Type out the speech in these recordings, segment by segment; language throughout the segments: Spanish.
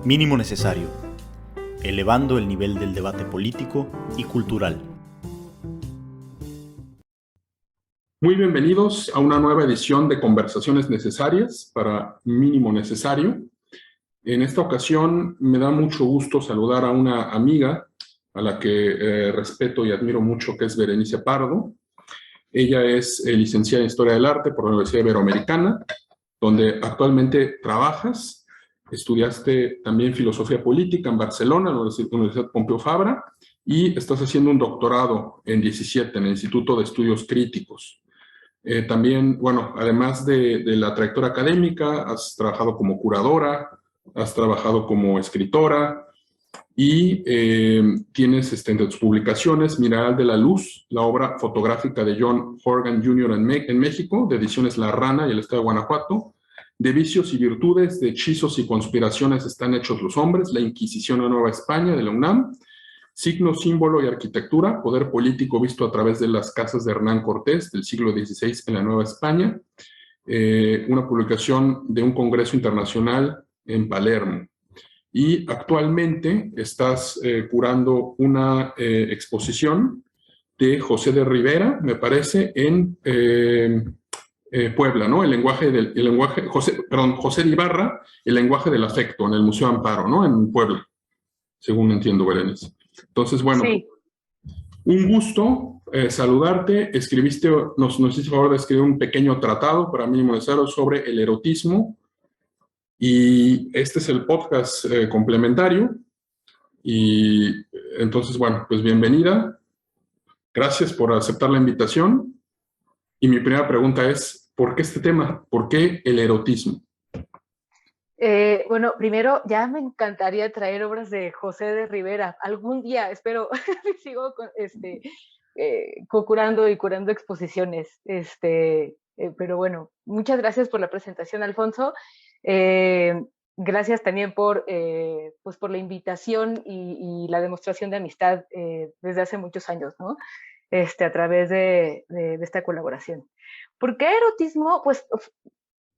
Mínimo necesario, elevando el nivel del debate político y cultural. Muy bienvenidos a una nueva edición de Conversaciones Necesarias para Mínimo Necesario. En esta ocasión me da mucho gusto saludar a una amiga a la que respeto y admiro mucho, que es Berenice Pardo. Ella es licenciada en Historia del Arte por la Universidad Iberoamericana, donde actualmente trabajas. Estudiaste también Filosofía Política en Barcelona, en la Universidad Pompeu Fabra, y estás haciendo un doctorado en 17 en el Instituto de Estudios Críticos. También, bueno, además de la trayectoria académica, has trabajado como curadora, has trabajado como escritora y tienes entre tus publicaciones Mineral de la Luz, la obra fotográfica de John Horgan Jr. en México, de Ediciones La Rana y el Estado de Guanajuato, De vicios y virtudes, de hechizos y conspiraciones están hechos los hombres, La Inquisición en Nueva España, de la UNAM, Signo, símbolo y arquitectura, poder político visto a través de las casas de Hernán Cortés del siglo XVI en la Nueva España, una publicación de un congreso internacional en Palermo. Y actualmente estás curando una exposición de José de Rivera, me parece, en Puebla, ¿no? José de Ibarra, el lenguaje del afecto, en el Museo Amparo, ¿no? En Puebla, según entiendo, Berenice. Entonces, bueno, sí. Un gusto saludarte. Nos hiciste favor de escribir un pequeño tratado para Mínimo Necesario sobre el erotismo, y este es el podcast complementario. Y entonces, bueno, pues bienvenida. Gracias por aceptar la invitación. Y mi primera pregunta es, ¿por qué este tema? ¿Por qué el erotismo? Bueno, primero, ya me encantaría traer obras de José de Rivera. Algún día, espero, sigo curando y curando exposiciones. Pero bueno, muchas gracias por la presentación, Alfonso. Gracias también pues por la invitación y la demostración de amistad desde hace muchos años, ¿no? A través de esta colaboración. ¿Por qué erotismo? Pues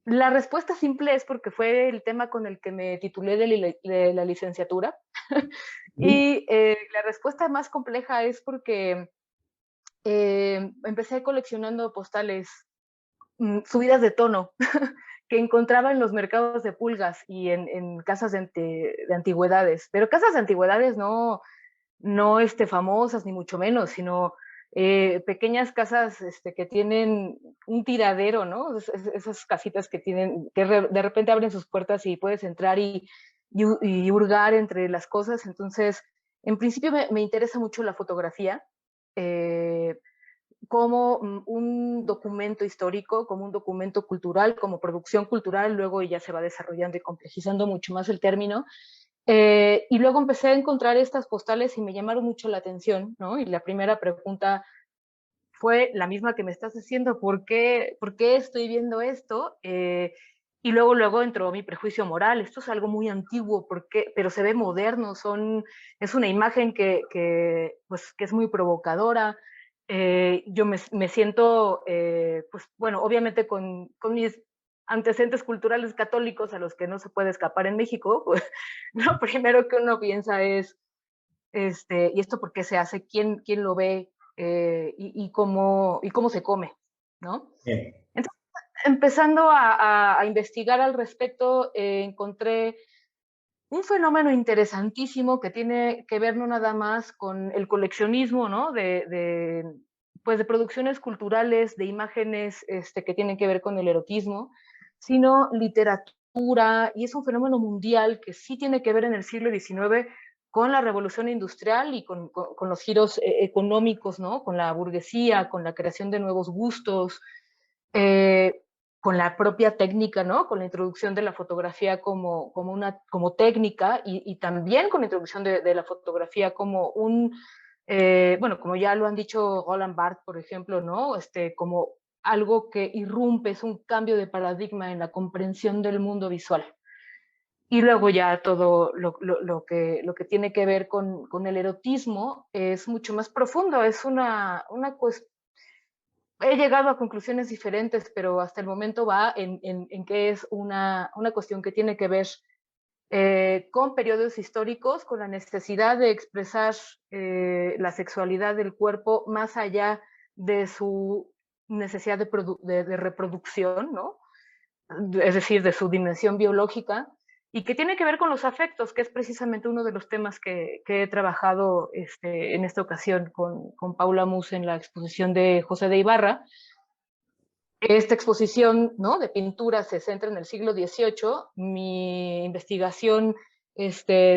la respuesta simple es porque fue el tema con el que me titulé de la licenciatura. Y la respuesta más compleja es porque empecé coleccionando postales subidas de tono que encontraba en los mercados de pulgas y en casas de antigüedades. Pero casas de antigüedades no famosas, ni mucho menos, sino pequeñas casas que tienen un tiradero, ¿no? Esas casitas que tienen, que de repente abren sus puertas y puedes entrar y hurgar entre las cosas. Entonces, en principio me interesa mucho la fotografía como un documento histórico, como un documento cultural, como producción cultural. Luego ya se va desarrollando y complejizando mucho más el término. Y luego empecé a encontrar estas postales y me llamaron mucho la atención, ¿no? Y la primera pregunta fue la misma que me estás haciendo: por qué estoy viendo esto? Y luego entró mi prejuicio moral: esto es algo muy antiguo, pero se ve moderno, es una imagen pues, que es muy provocadora. Yo me siento, pues bueno, obviamente con mis antecedentes culturales católicos a los que no se puede escapar en México, pues lo primero que uno piensa es, ¿y esto por qué se hace? ¿Quién lo ve? Y cómo se come, ¿no? Sí. Entonces, empezando a investigar al respecto, encontré un fenómeno interesantísimo que tiene que ver no nada más con el coleccionismo, ¿no? Pues de producciones culturales, de imágenes que tienen que ver con el erotismo, sino literatura, y es un fenómeno mundial que sí tiene que ver en el siglo XIX con la revolución industrial y con los giros económicos, ¿no? Con la burguesía, con la creación de nuevos gustos, eh, con la propia técnica, ¿no? Con la introducción de la fotografía como técnica, y también con la introducción de la fotografía como bueno, como ya lo han dicho Roland Barthes, por ejemplo, ¿no? Como algo que irrumpe, es un cambio de paradigma en la comprensión del mundo visual. Y luego ya todo lo que tiene que ver con el erotismo es mucho más profundo, es una cuestión. He llegado a conclusiones diferentes, pero hasta el momento va en que es una cuestión que tiene que ver con periodos históricos, con la necesidad de expresar la sexualidad del cuerpo más allá de su necesidad de reproducción, ¿no? Es decir, de su dimensión biológica, y que tiene que ver con los afectos, que es precisamente uno de los temas que he trabajado en esta ocasión con Paula Mus en la exposición de José de Ibarra. Esta exposición, ¿no?, de pintura se centra en el siglo XVIII. Mi investigación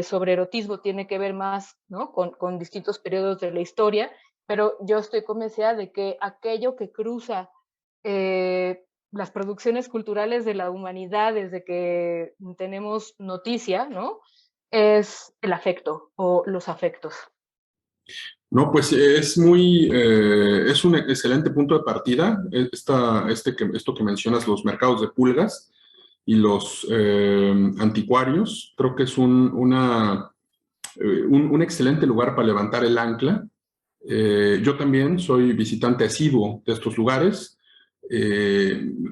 sobre erotismo tiene que ver más, ¿no?, con distintos periodos de la historia, pero yo estoy convencida de que aquello que cruza las producciones culturales de la humanidad desde que tenemos noticia, ¿no?, es el afecto o los afectos. No, pues es es un excelente punto de partida, esto que mencionas, los mercados de pulgas y los anticuarios. Creo que es un excelente lugar para levantar el ancla. Yo también soy visitante asiduo de estos lugares.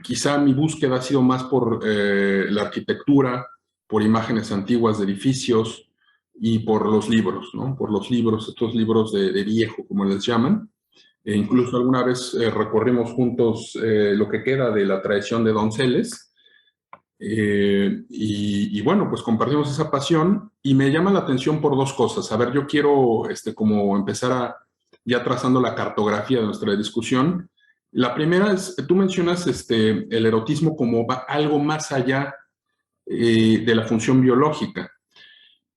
Quizá mi búsqueda ha sido más por la arquitectura, por imágenes antiguas de edificios y por los libros, ¿no? Por los libros, estos libros de viejo, como les llaman. E incluso alguna vez recorrimos juntos lo que queda de la tradición de Donceles. Y bueno, pues compartimos esa pasión y me llama la atención por dos cosas. A ver, yo quiero como empezar ya trazando la cartografía de nuestra discusión. La primera es, tú mencionas el erotismo como algo más allá de la función biológica.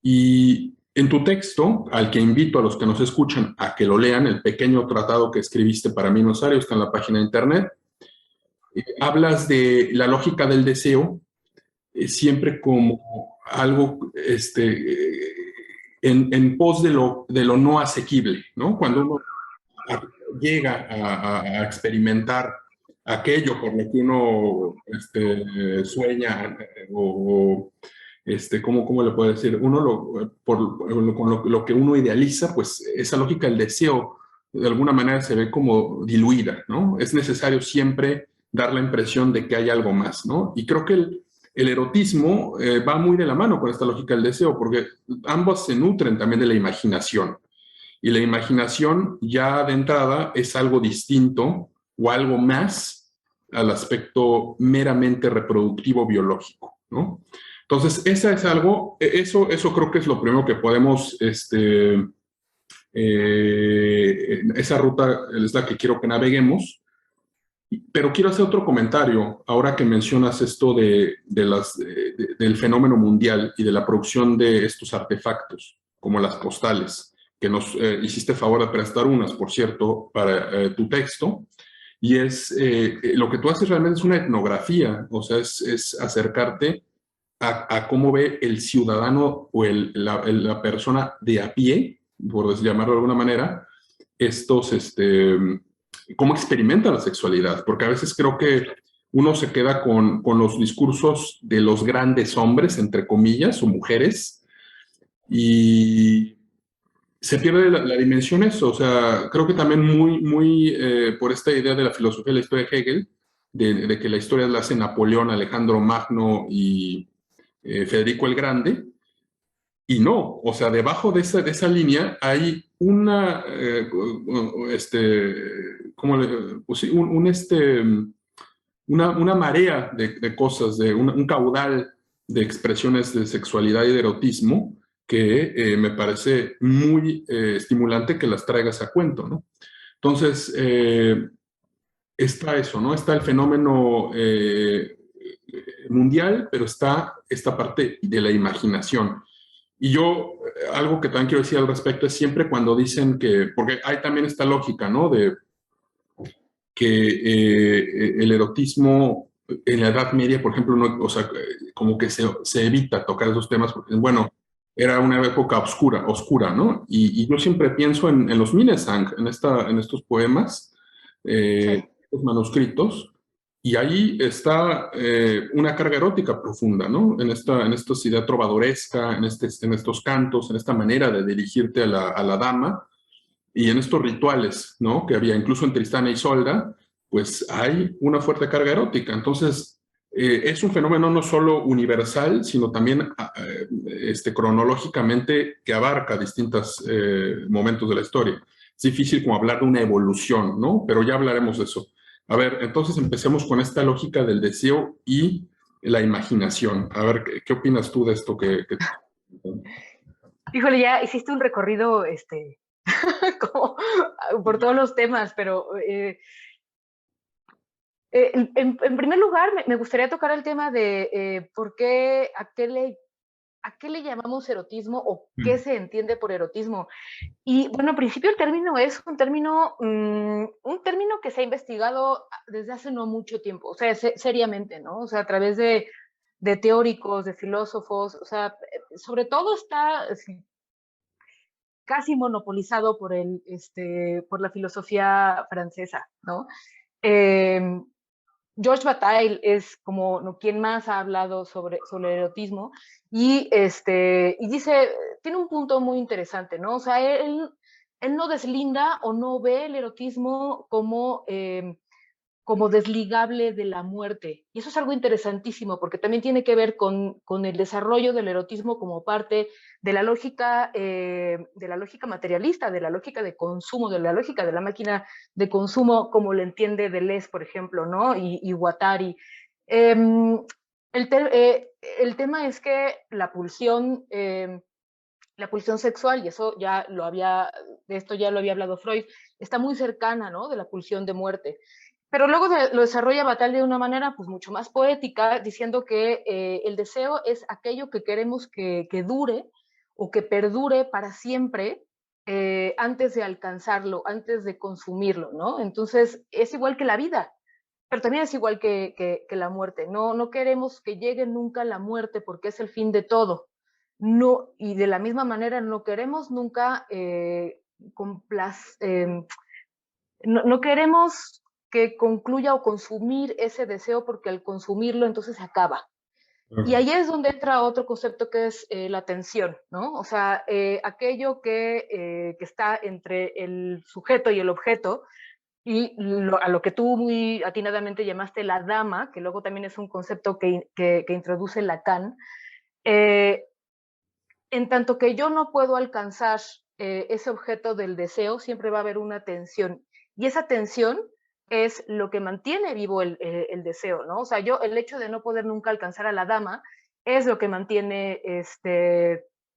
Y en tu texto, al que invito a los que nos escuchan a que lo lean, el pequeño tratado que escribiste para mí, Nosario, está en la página de internet, hablas de la lógica del deseo siempre como algo en pos de lo no asequible, ¿no? Cuando uno llega a experimentar aquello por lo que uno sueña o ¿cómo le puedo decir? Uno con lo que uno idealiza, pues esa lógica del deseo de alguna manera se ve como diluida, ¿no? Es necesario siempre dar la impresión de que hay algo más, ¿no? Y creo que el erotismo va muy de la mano con esta lógica del deseo, porque ambos se nutren también de la imaginación. Y la imaginación ya de entrada es algo distinto o algo más al aspecto meramente reproductivo biológico, ¿no? Entonces, eso creo que es lo primero que podemos, esa ruta es la que quiero que naveguemos. Pero quiero hacer otro comentario, ahora que mencionas esto del fenómeno mundial y de la producción de estos artefactos, como las postales, que nos hiciste favor de prestar unas, por cierto, para tu texto. Y lo que tú haces realmente es una etnografía, o sea, es acercarte a cómo ve el ciudadano o la persona de a pie, por llamarlo de alguna manera, cómo experimenta la sexualidad, porque a veces creo que uno se queda con los discursos de los grandes hombres, entre comillas, o mujeres, y se pierde la dimensión eso. O sea, creo que también muy por esta idea de la filosofía de la historia de Hegel, de que la historia la hace Napoleón, Alejandro Magno y Federico el Grande, y no, o sea, debajo de esa línea hay una, una marea de cosas, un caudal de expresiones de sexualidad y de erotismo que me parece muy estimulante que las traigas a cuento, ¿no? Entonces, está eso, ¿no? Está el fenómeno mundial, pero está esta parte de la imaginación. Y yo, algo que también quiero decir al respecto es siempre cuando dicen porque hay también esta lógica, ¿no? De que el erotismo en la Edad Media, por ejemplo, o sea, como que se evita tocar esos temas porque, bueno, era una época oscura, ¿no? Y yo siempre pienso en los Minnesang, en estos poemas, los manuscritos, y ahí está una carga erótica profunda, ¿no? En esta idea trovadoresca, en estos cantos, en esta manera de dirigirte a la dama, y en estos rituales, ¿no? Que había incluso en Tristán e Isolda, pues hay una fuerte carga erótica. Entonces, Es un fenómeno no solo universal, sino también cronológicamente que abarca distintos momentos de la historia. Es difícil como hablar de una evolución, ¿no? Pero ya hablaremos de eso. A ver, entonces empecemos con esta lógica del deseo y la imaginación. A ver, ¿qué opinas tú de esto Híjole, ya hiciste un recorrido como por todos los temas, pero en primer lugar me gustaría tocar el tema de por qué, a qué le llamamos erotismo o qué se entiende por erotismo. Y bueno, en principio el término es un término que se ha investigado desde hace no mucho tiempo, o sea, seriamente, ¿no? O sea, a través de teóricos, de filósofos, o sea, sobre todo está casi monopolizado por la filosofía francesa, ¿no? Eh, Georges Bataille es como quien más ha hablado sobre el erotismo y dice, tiene un punto muy interesante, ¿no? O sea, él no deslinda o no ve el erotismo como desligable de la muerte. Y eso es algo interesantísimo porque también tiene que ver con el desarrollo del erotismo como parte de la lógica materialista, de la lógica de consumo, de la lógica de la máquina de consumo, como lo entiende Deleuze, por ejemplo, ¿no? Y Guattari. El tema es que la pulsión sexual, y eso de esto ya lo había hablado Freud, está muy cercana, ¿no? De la pulsión de muerte. Pero luego lo desarrolla Bataille de una manera pues mucho más poética, diciendo que el deseo es aquello que queremos que dure o que perdure para siempre antes de alcanzarlo, antes de consumirlo, ¿no? Entonces es igual que la vida, pero también es igual que la muerte. No queremos que llegue nunca la muerte porque es el fin de todo. No, y de la misma manera no queremos nunca no queremos que concluya o consumir ese deseo porque al consumirlo entonces se acaba. Y ahí es donde entra otro concepto que es la tensión, ¿no? O sea, aquello que está entre el sujeto y el objeto, y a lo que tú muy atinadamente llamaste la dama, que luego también es un concepto que introduce Lacan, eh, en tanto que yo no puedo alcanzar ese objeto del deseo, siempre va a haber una tensión. Y esa tensión es lo que mantiene vivo el deseo, ¿no? O sea, el hecho de no poder nunca alcanzar a la dama es lo que mantiene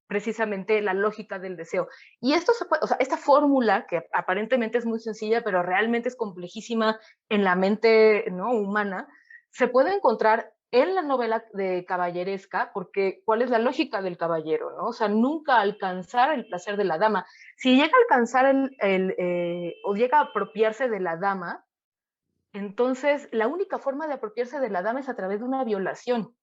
precisamente la lógica del deseo. Y esto o sea, esta fórmula, que aparentemente es muy sencilla, pero realmente es complejísima en la mente, ¿no?, humana, se puede encontrar en la novela de caballeresca, porque ¿cuál es la lógica del caballero, no? O sea, nunca alcanzar el placer de la dama. Si llega a alcanzar o llega a apropiarse de la dama, entonces la única forma de apropiarse de la dama es a través de una violación.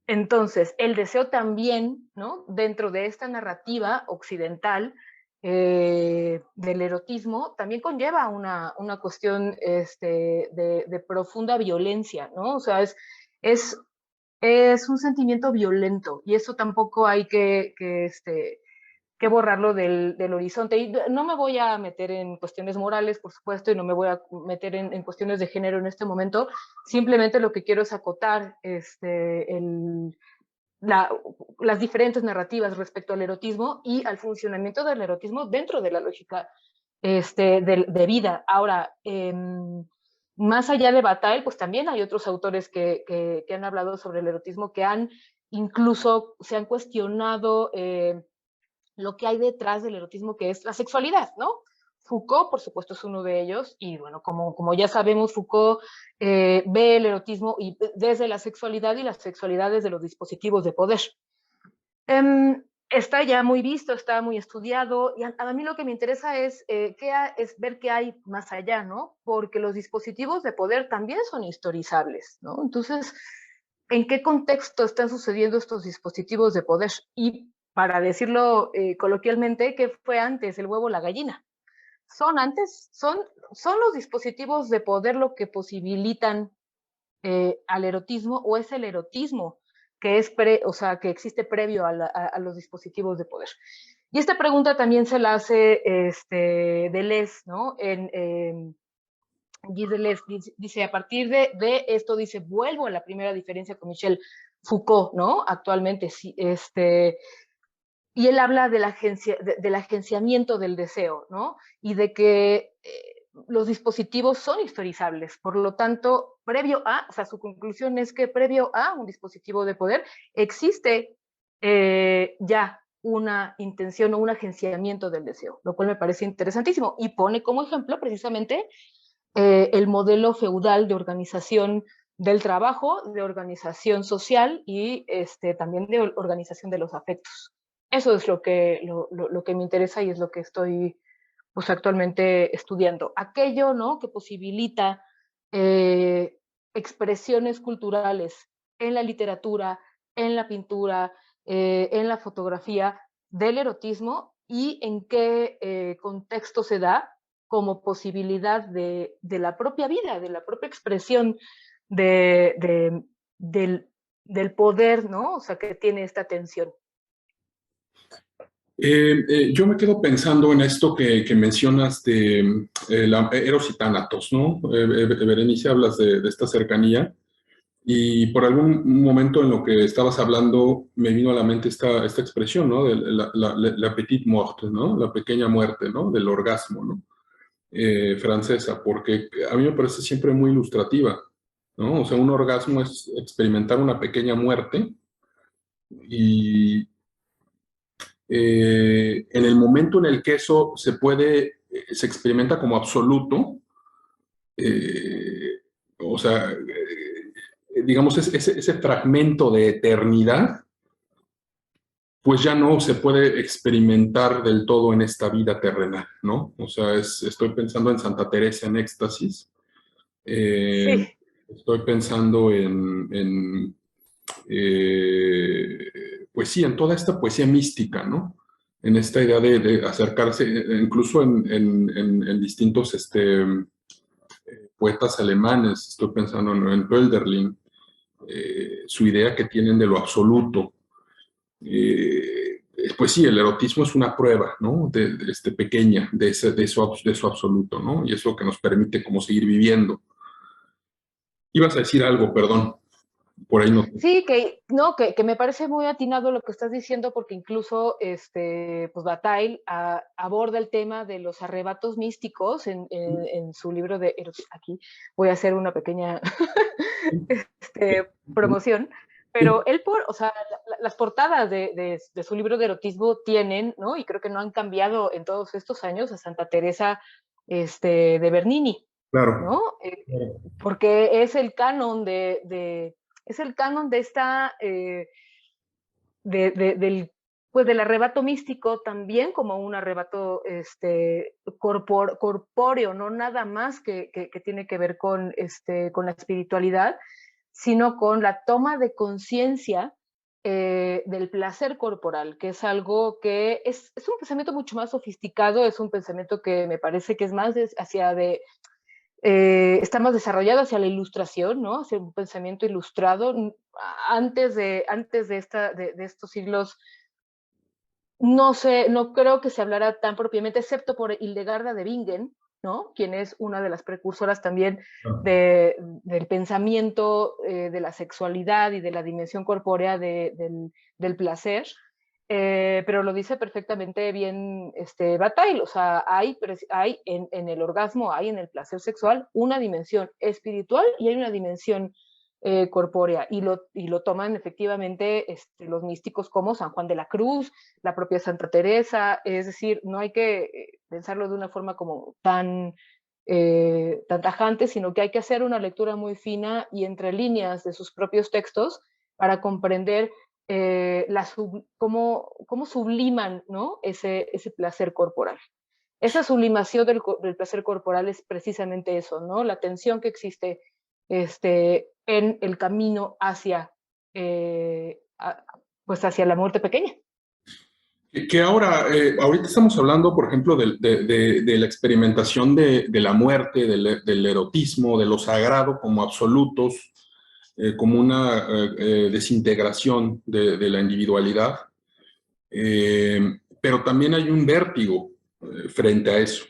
Entonces, el deseo también, ¿no?, dentro de esta narrativa occidental del erotismo, también conlleva una cuestión de profunda violencia, ¿no? O sea, es, es un sentimiento violento y eso tampoco hay que borrarlo del horizonte. Y no me voy a meter en cuestiones morales, por supuesto, y no me voy a meter en cuestiones de género en este momento. Simplemente lo que quiero es acotar las diferentes narrativas respecto al erotismo y al funcionamiento del erotismo dentro de la lógica de vida. Ahora, más allá de Bataille, pues también hay otros autores que han hablado sobre el erotismo, que incluso se han cuestionado lo que hay detrás del erotismo, que es la sexualidad, ¿no? Foucault, por supuesto, es uno de ellos, y bueno, como ya sabemos, Foucault ve el erotismo desde la sexualidad y las sexualidades de los dispositivos de poder. Está ya muy visto, está muy estudiado, y a mí lo que me interesa es ver qué hay más allá, ¿no? Porque los dispositivos de poder también son historizables, ¿no? Entonces, ¿en qué contexto están sucediendo estos dispositivos de poder? Y para decirlo coloquialmente, ¿qué fue antes, el huevo o la gallina? ¿Son los dispositivos de poder lo que posibilitan al erotismo, o es el erotismo que que existe previo a los dispositivos de poder? Y esta pregunta también se la hace Deleuze, ¿no? Gilles Deleuze dice, a partir de esto, dice, vuelvo a la primera diferencia con Michel Foucault, ¿no? Actualmente, sí, y él habla de del agenciamiento del deseo, ¿no? Y de que los dispositivos son historizables. Por lo tanto, o sea, su conclusión es que previo a un dispositivo de poder existe ya una intención o un agenciamiento del deseo, lo cual me parece interesantísimo. Y pone como ejemplo precisamente el modelo feudal de organización del trabajo, de organización social y también de organización de los afectos. Eso es lo que me interesa y es lo que estoy pues, actualmente estudiando. Aquello, ¿no?, que posibilita expresiones culturales en la literatura, en la pintura, en la fotografía del erotismo y en qué contexto se da como posibilidad de la propia vida, de la propia expresión de, de, del, del poder, ¿no? O sea, que tiene esta tensión. Yo me quedo pensando en esto que mencionas de Eros y Tánatos, ¿no? Berenice, hablas de esta cercanía y por algún momento en lo que estabas hablando me vino a la mente esta expresión, ¿no? De la petite morte, ¿no? La pequeña muerte, ¿no? Del orgasmo, ¿no? Francesa, porque a mí me parece siempre muy ilustrativa, ¿no? O sea, un orgasmo es experimentar una pequeña muerte y en el momento en el que eso se experimenta como absoluto, o sea, digamos, ese fragmento de eternidad, pues ya no se puede experimentar del todo en esta vida terrenal, ¿no? O sea, estoy pensando en Santa Teresa en éxtasis, Sí. estoy pensando pues sí, en toda esta poesía mística, ¿no? En esta idea de acercarse, incluso en distintos poetas alemanes, estoy pensando en Hölderlin, su idea que tienen de lo absoluto. Pues sí, el erotismo es una prueba, ¿no? Pequeña, de eso absoluto, ¿no? Y es lo que nos permite como seguir viviendo. Ibas a decir algo, perdón, por ahí no. Sí, no, que me parece muy atinado lo que estás diciendo, porque incluso pues Bataille aborda el tema de los arrebatos místicos en su libro de aquí voy a hacer una pequeña promoción, pero o sea, las portadas de su libro de erotismo tienen, ¿no? Y creo que no han cambiado en todos estos años, a Santa Teresa de Bernini, Claro. ¿no? Porque es el canon es el canon de esta, del arrebato místico también como un arrebato corpóreo, no nada más que tiene que ver con la espiritualidad, sino con la toma de conciencia del placer corporal, que es algo que es un pensamiento mucho más sofisticado, es un pensamiento que me parece que es más está más desarrollado hacia la ilustración, ¿no? Hacia un pensamiento ilustrado. Antes de estos siglos, no sé, no creo que se hablara tan propiamente, excepto por Hildegarda de Bingen, ¿no? Quien es una de las precursoras también del pensamiento de la sexualidad y de la dimensión corpórea del placer. Pero lo dice perfectamente bien Bataille, o sea, hay en el orgasmo, hay en el placer sexual una dimensión espiritual y hay una dimensión corpórea, y lo toman efectivamente los místicos como San Juan de la Cruz, la propia Santa Teresa, es decir, no hay que pensarlo de una forma como tan tajante, sino que hay que hacer una lectura muy fina y entre líneas de sus propios textos para comprender cómo subliman, ¿no? ese placer corporal. Esa sublimación del placer corporal es precisamente eso, ¿no? La tensión que existe en el camino hacia, pues hacia la muerte pequeña. Que ahora, ahorita estamos hablando, por ejemplo, de la experimentación de la muerte, del erotismo, de lo sagrado como absolutos, como una desintegración de la individualidad. Pero también hay un vértigo frente a eso.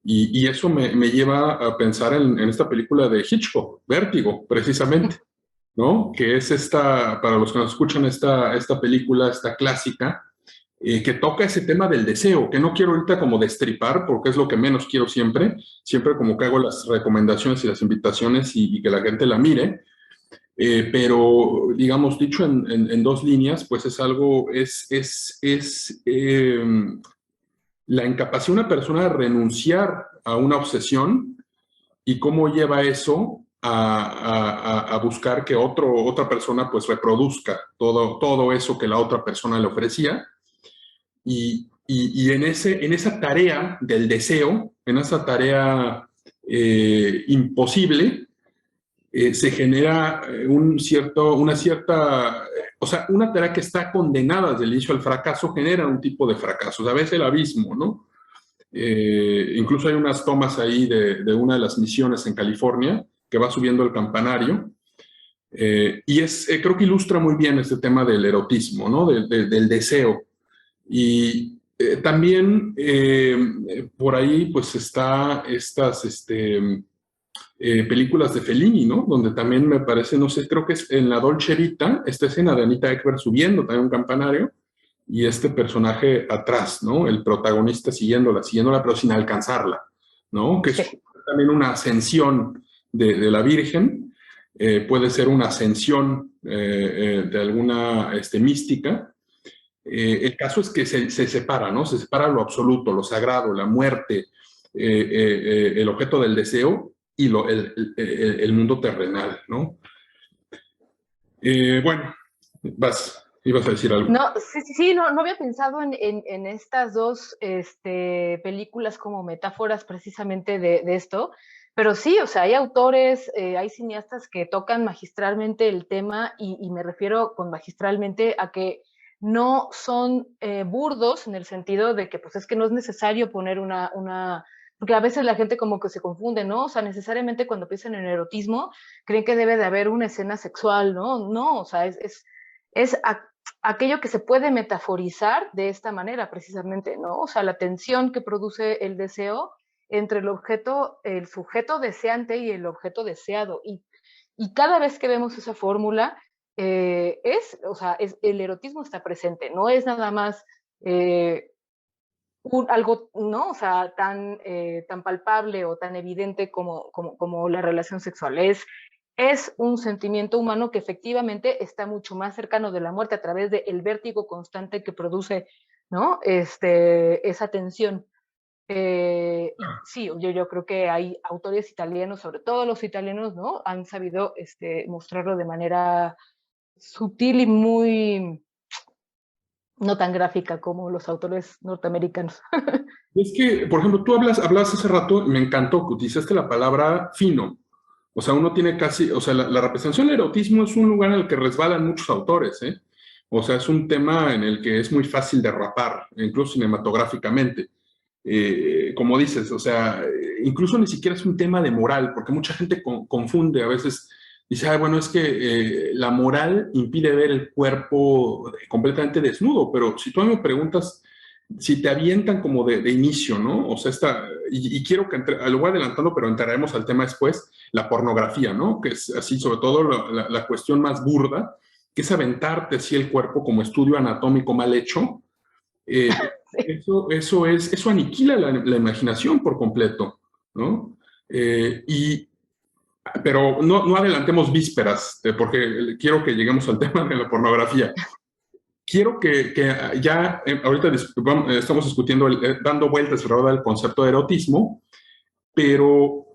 Y eso me lleva a pensar en esta película de Hitchcock, Vértigo, precisamente, ¿no? Que es esta, para los que nos escuchan, esta película, esta clásica, que toca ese tema del deseo, que no quiero ahorita como destripar, porque es lo que menos quiero siempre, siempre como que hago las recomendaciones y las invitaciones y que la gente la mire, pero digamos, dicho en dos líneas, pues es algo, la incapacidad de una persona de renunciar a una obsesión y cómo lleva eso a buscar que otra persona pues reproduzca todo eso que la otra persona le ofrecía. Y en esa tarea del deseo, en esa tarea imposible, se genera o sea, una tarea que está condenada desde el inicio al fracaso genera un tipo de fracaso, a veces el abismo, ¿no? Incluso hay unas tomas ahí de una de las misiones en California que va subiendo el campanario, y creo que ilustra muy bien este tema del erotismo, ¿no? Del deseo. Y también por ahí pues está estas películas de Fellini, ¿no? Donde también me parece, no sé, creo que es en La Dolce Vita, esta escena de Anita Ekberg subiendo también un campanario y este personaje atrás, ¿no? El protagonista siguiéndola, pero sin alcanzarla, ¿no? Que es también una ascensión de la Virgen, puede ser una ascensión de alguna mística. El caso es que se separa, ¿no? Se separa lo absoluto, lo sagrado, la muerte, el objeto del deseo y el mundo terrenal, ¿no? Bueno, ibas a decir algo. No, sí, no había pensado en estas dos películas como metáforas precisamente de esto, pero sí, o sea, hay autores, hay cineastas que tocan magistralmente el tema y me refiero con magistralmente a que no son burdos en el sentido de que pues es que no es necesario poner porque a veces la gente como que se confunde, ¿no? O sea, necesariamente cuando piensan en erotismo creen que debe de haber una escena sexual, ¿no? No, o sea, es aquello que se puede metaforizar de esta manera precisamente, ¿no? O sea, la tensión que produce el deseo entre el sujeto deseante y el objeto deseado. Y cada vez que vemos esa fórmula, el erotismo está presente, no es nada más algo, ¿no? O sea, tan palpable o tan evidente como la relación sexual. Es un sentimiento humano que efectivamente está mucho más cercano de la muerte a través del vértigo constante que produce, ¿no? Esa tensión. Sí, yo creo que hay autores italianos, sobre todo los italianos, ¿no? Han sabido mostrarlo de manera sutil y muy no tan gráfica como los autores norteamericanos. Es que, por ejemplo, tú hablas hace rato, me encantó que utilizaste la palabra fino. O sea, uno tiene casi, o sea, la representación del erotismo es un lugar en el que resbalan muchos autores, ¿eh? O sea, es un tema en el que es muy fácil derrapar, incluso cinematográficamente. Como dices, o sea, incluso ni siquiera es un tema de moral, porque mucha gente confunde a veces, dice, ah, bueno, es que la moral impide ver el cuerpo completamente desnudo, pero si tú me preguntas, si te avientan como de inicio, ¿no? O sea, y quiero que lo voy adelantando, pero entraremos al tema después, la pornografía, ¿no? Que es así, sobre todo la cuestión más burda, que es aventarte así el cuerpo como estudio anatómico mal hecho. Eso aniquila la imaginación por completo, ¿no? Pero no adelantemos vísperas, porque quiero que lleguemos al tema de la pornografía. Quiero que ya, ahorita estamos discutiendo, dando vueltas alrededor del concepto de erotismo, pero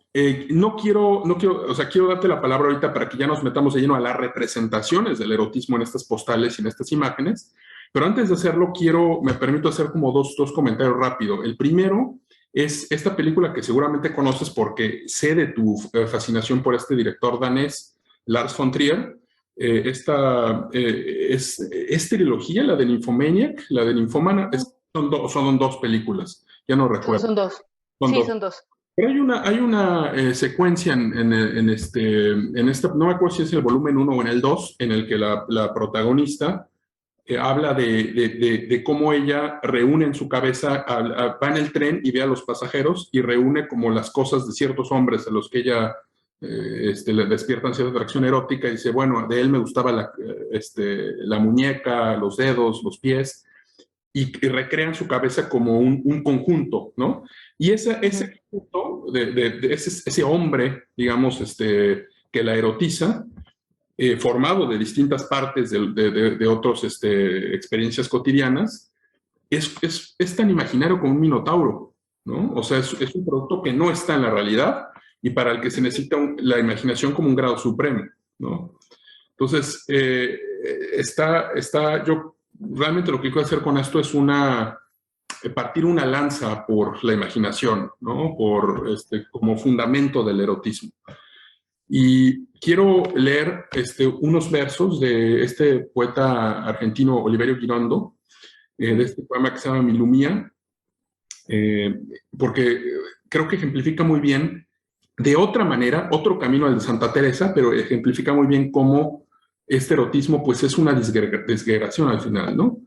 no quiero, o sea, quiero darte la palabra ahorita para que ya nos metamos de lleno a las representaciones del erotismo en estas postales y en estas imágenes, pero antes de hacerlo, me permito hacer como dos comentarios rápido. El primero es esta película que seguramente conoces porque sé de tu fascinación por este director danés, Lars von Trier. Es trilogía, la de Nymphomaniac, la de Nymphomana, son dos películas, ya no recuerdo. Son dos. Son dos. Pero hay una secuencia en esta, no me acuerdo si es el volumen 1 o en el 2, en el que la protagonista habla de cómo ella reúne en su cabeza, va en el tren y ve a los pasajeros y reúne como las cosas de ciertos hombres a los que ella le despiertan cierta atracción erótica y dice, bueno, de él me gustaba la muñeca, los dedos, los pies, y recrea en su cabeza como un conjunto, ¿no? Y ese conjunto, ese hombre, digamos, que la erotiza, formado de distintas partes de otras experiencias cotidianas, es tan imaginario como un minotauro, ¿no? O sea, es un producto que no está en la realidad y para el que se necesita la imaginación como un grado supremo, ¿no? Entonces, yo realmente lo que quiero hacer con esto es partir una lanza por la imaginación, ¿no? Como fundamento del erotismo. Y quiero leer unos versos de este poeta argentino Oliverio Girondo, de este poema que se llama Milumía, porque creo que ejemplifica muy bien, de otra manera, otro camino al de Santa Teresa, pero ejemplifica muy bien cómo este erotismo pues es una desgregación al final, ¿no?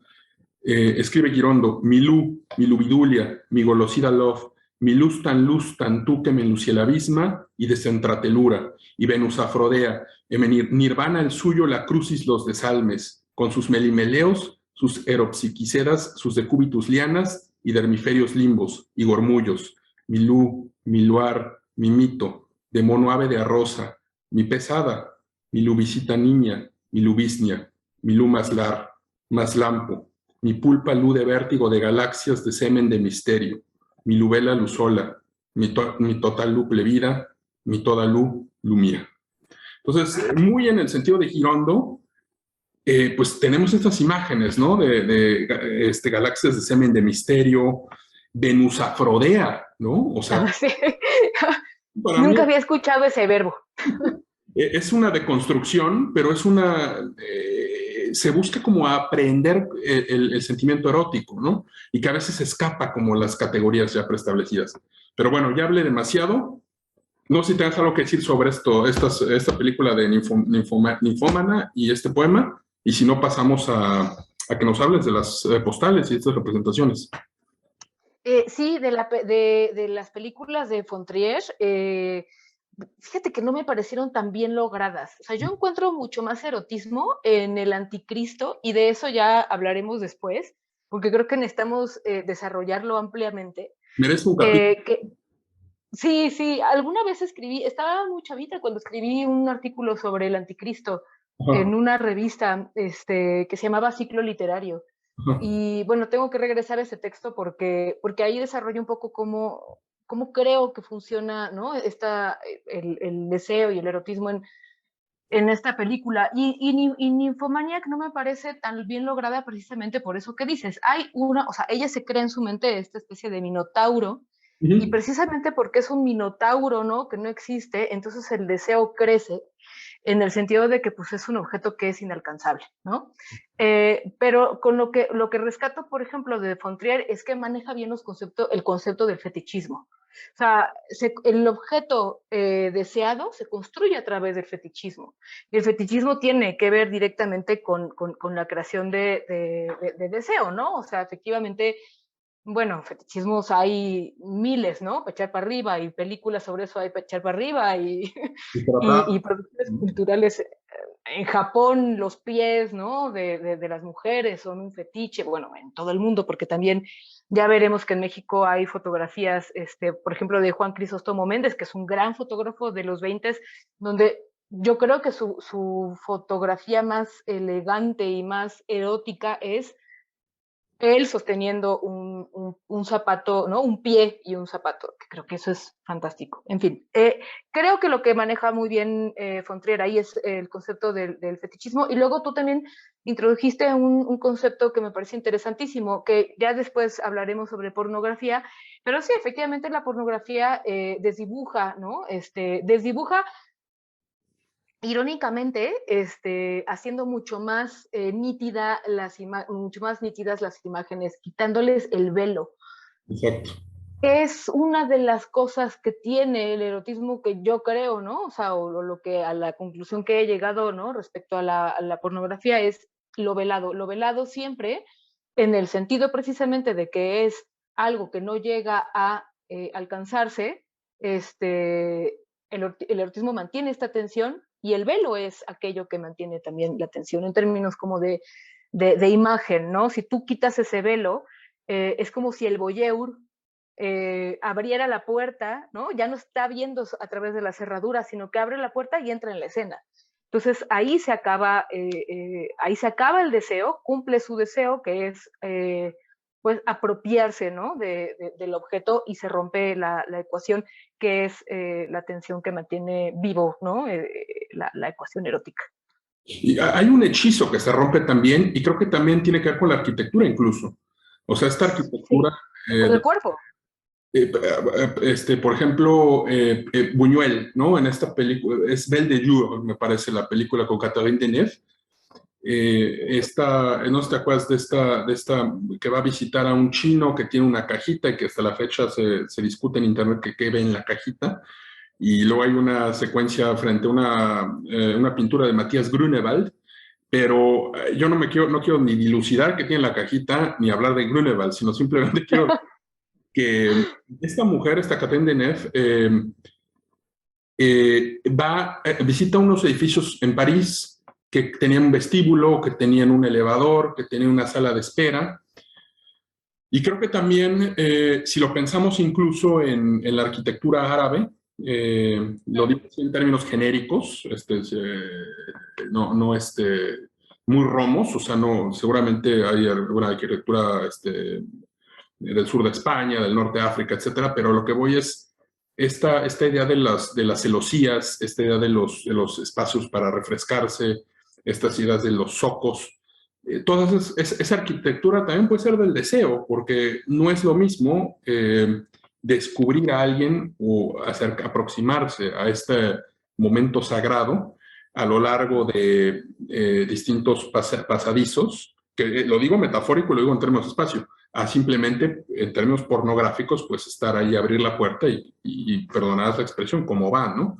Escribe Girondo, mi lubidulia, mi golosida love, mi luz tan tú que me enlucie la abisma y desentratelura, y Venus Afrodea, nirvana el suyo la crucis los desalmes, con sus melimeleos, sus eropsiquisedas, sus decúbitus lianas y dermiferios limbos y gormullos, mi luar, mi mito, de mono ave de arroza, mi pesada, mi lubicita niña, mi lubisnia, mi lu más lampo, mi pulpa luz de vértigo de galaxias de semen de misterio, mi lubela luzola, mi total luz plebida, mi toda luz lumía. Entonces, muy en el sentido de Girondo, pues tenemos estas imágenes, ¿no? De galaxias de semen de misterio, Venus Afrodea, ¿no? O sea, Sí. para mí Nunca había escuchado ese verbo. es una deconstrucción, pero se busca como aprender el sentimiento erótico, ¿no? Y que a veces escapa como las categorías ya preestablecidas. Pero bueno, ya hablé demasiado. No sé si tengas algo que decir sobre esta película de Ninfómana y este poema, y si no pasamos a que nos hables de las postales y estas representaciones. Sí, de las películas de Fontrier, fíjate que no me parecieron tan bien logradas. O sea, yo encuentro mucho más erotismo en el Anticristo, y de eso ya hablaremos después, porque creo que necesitamos desarrollarlo ampliamente. Merece un capítulo. Sí, alguna vez estaba muy chavita cuando escribí un artículo sobre el Anticristo en una revista que se llamaba Ciclo Literario. Y bueno, tengo que regresar a ese texto porque ahí desarrollo un poco cómo creo que funciona, ¿no? El deseo y el erotismo en esta película. Y Nymphomaniac no me parece tan bien lograda precisamente por eso que dices. O sea, ella se crea en su mente esta especie de minotauro, y precisamente porque es un minotauro, ¿no? Que no existe, entonces el deseo crece en el sentido de que pues es un objeto que es inalcanzable, ¿no? Pero con lo que rescato, por ejemplo, de Fontrier es que maneja bien el concepto del fetichismo. O sea, el objeto deseado se construye a través del fetichismo. Y el fetichismo tiene que ver directamente con la creación de deseo, ¿no? O sea, efectivamente, bueno, fetichismos hay miles, ¿no? Para echar para arriba, y películas sobre eso hay para echar para arriba, y producciones culturales. En Japón, los pies, ¿no? De las mujeres son un fetiche, bueno, en todo el mundo, porque también ya veremos que en México hay fotografías, por ejemplo, de Juan Crisóstomo Méndez, que es un gran fotógrafo de los 20, donde yo creo que su fotografía más elegante y más erótica es él sosteniendo un zapato, ¿no? Un pie y un zapato, que creo que eso es fantástico. En fin, creo que lo que maneja muy bien Fontrier ahí es el concepto del fetichismo, y luego tú también introdujiste un concepto que me parece interesantísimo, que ya después hablaremos sobre pornografía, pero sí, efectivamente la pornografía desdibuja, ¿no? Desdibuja irónicamente, haciendo mucho más mucho más nítidas las imágenes, quitándoles el velo. Exacto. Es una de las cosas que tiene el erotismo, que yo creo, ¿no? O sea, a la conclusión que he llegado, ¿no? Respecto a la pornografía, es lo velado siempre en el sentido precisamente de que es algo que no llega a alcanzarse, el erotismo mantiene esta tensión y el velo es aquello que mantiene también la tensión en términos como de imagen, ¿no? Si tú quitas ese velo, es como si el voyeur abriera la puerta, ¿no? Ya no está viendo a través de la cerradura, sino que abre la puerta y entra en la escena. Entonces ahí se acaba el deseo, cumple su deseo, que es pues apropiarse, ¿no? del objeto, y se rompe la ecuación, que es la tensión que mantiene vivo, ¿no? La ecuación erótica. Y hay un hechizo que se rompe también, y creo que también tiene que ver con la arquitectura incluso. O sea, esta arquitectura, Sí, con el cuerpo. por ejemplo, Buñuel, ¿no? En esta película, es Belle de Jour, me parece, la película con Catherine Deneuve. No sé si te acuerdas de esta que va a visitar a un chino que tiene una cajita y que hasta la fecha se discute en internet que qué ve en la cajita. Y luego hay una secuencia frente a una pintura de Matías Grunewald, pero yo no quiero ni dilucidar qué tiene la cajita ni hablar de Grunewald, sino simplemente quiero que esta mujer, esta Catherine Deneuve, visita unos edificios en París que tenían un vestíbulo, que tenían un elevador, que tenían una sala de espera. Y creo que también, si lo pensamos incluso en la arquitectura árabe, lo digo en términos genéricos, no muy romos, o sea, no, seguramente hay alguna arquitectura del sur de España, del norte de África, etcétera, pero lo que voy es esta idea de las celosías, esta idea de los espacios para refrescarse, estas ideas de los zocos, toda esa arquitectura también puede ser del deseo, porque no es lo mismo descubrir a alguien o aproximarse a este momento sagrado a lo largo de distintos pasadizos, que lo digo metafórico y lo digo en términos de espacio, a simplemente, en términos pornográficos, pues estar ahí, abrir la puerta y perdonad la expresión, como va, ¿no?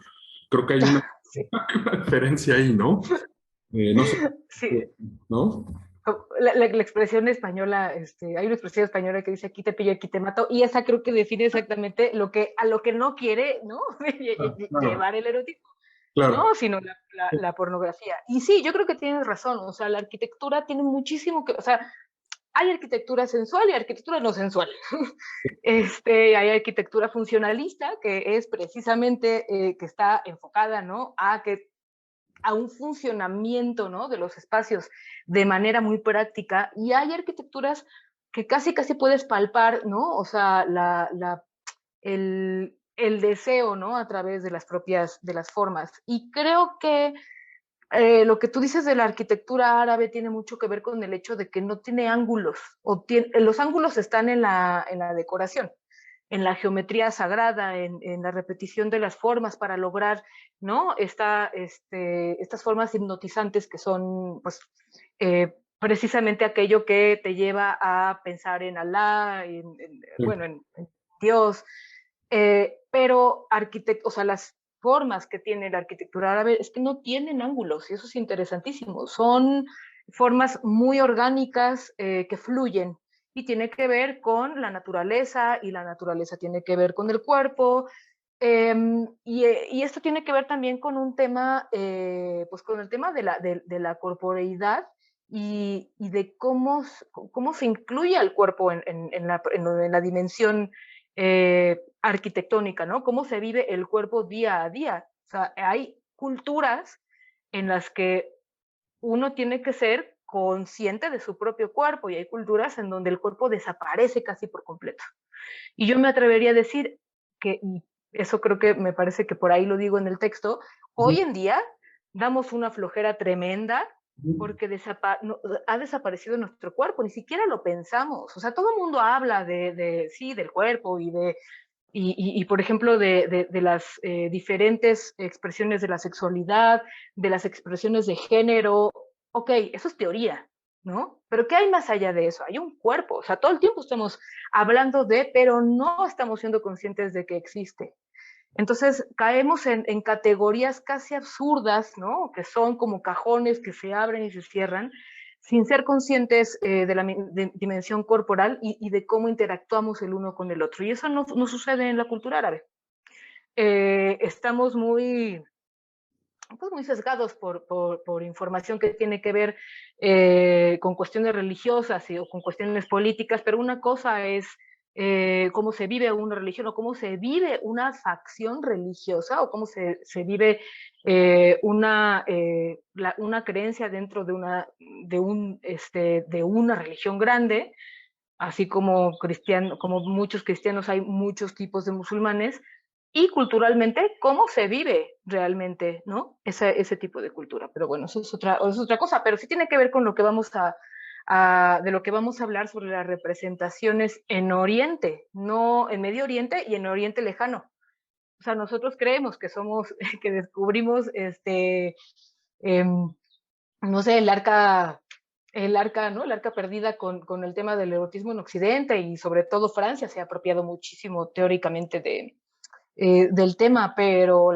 Creo que hay una, Sí. una diferencia ahí, ¿no? No sé, Sí. ¿no? La expresión española, hay una expresión española que dice aquí te pillo, aquí te mato, y esa creo que define exactamente a lo que no quiere, ¿no? Claro, Llevar el erotismo, claro. ¿no? Sino la pornografía. Y sí, yo creo que tienes razón, o sea, la arquitectura tiene muchísimo que, o sea, hay arquitectura sensual y arquitectura no sensual. Hay arquitectura funcionalista, que es precisamente que está enfocada, ¿no? A un funcionamiento, ¿no? De los espacios de manera muy práctica, y hay arquitecturas que casi puedes palpar, ¿no? O sea, el deseo, ¿no? A través de las formas. Y creo que lo que tú dices de la arquitectura árabe tiene mucho que ver con el hecho de que no tiene ángulos, los ángulos están en la decoración, en la geometría sagrada, en la repetición de las formas para lograr, ¿no? Estas formas hipnotizantes que son, pues, precisamente aquello que te lleva a pensar en Alá, bueno, en Dios, pero o sea, las formas que tiene la arquitectura árabe es que no tienen ángulos, y eso es interesantísimo. Son formas muy orgánicas que fluyen, y tiene que ver con la naturaleza, y la naturaleza tiene que ver con el cuerpo, y esto tiene que ver también con un tema, pues con el tema de la corporeidad, y de cómo se incluye al cuerpo en la dimensión arquitectónica, ¿no? Cómo se vive el cuerpo día a día. O sea, hay culturas en las que uno tiene que ser consciente de su propio cuerpo, y hay culturas en donde el cuerpo desaparece casi por completo. Y yo me atrevería a decir que, y eso creo que me parece que por ahí lo digo en el texto, hoy en día damos una flojera tremenda porque ha desaparecido nuestro cuerpo, ni siquiera lo pensamos. O sea, todo el mundo habla sí, del cuerpo y por ejemplo, de las diferentes expresiones de la sexualidad, de las expresiones de género. Ok, eso es teoría, ¿no? Pero ¿qué hay más allá de eso? Hay un cuerpo, o sea, todo el tiempo estamos hablando pero no estamos siendo conscientes de que existe. Entonces caemos en categorías casi absurdas, ¿no? Que son como cajones que se abren y se cierran, sin ser conscientes de la dimensión corporal y de cómo interactuamos el uno con el otro. Y eso no sucede en la cultura árabe. Estamos muy sesgados por información que tiene que ver con cuestiones religiosas o con cuestiones políticas, pero una cosa es cómo se vive una religión o cómo se vive una facción religiosa o cómo se vive una creencia dentro de una religión grande, así como como muchos cristianos hay muchos tipos de musulmanes, y culturalmente cómo se vive realmente, ¿no? Ese tipo de cultura. Pero bueno, eso es otra cosa, pero sí tiene que ver con lo que de lo que vamos a hablar sobre las representaciones en Oriente, no en Medio Oriente y en Oriente Lejano. O sea, nosotros creemos que que descubrimos no sé, ¿no? El arca perdida con el tema del erotismo en Occidente, y sobre todo Francia se ha apropiado muchísimo teóricamente del tema, pero de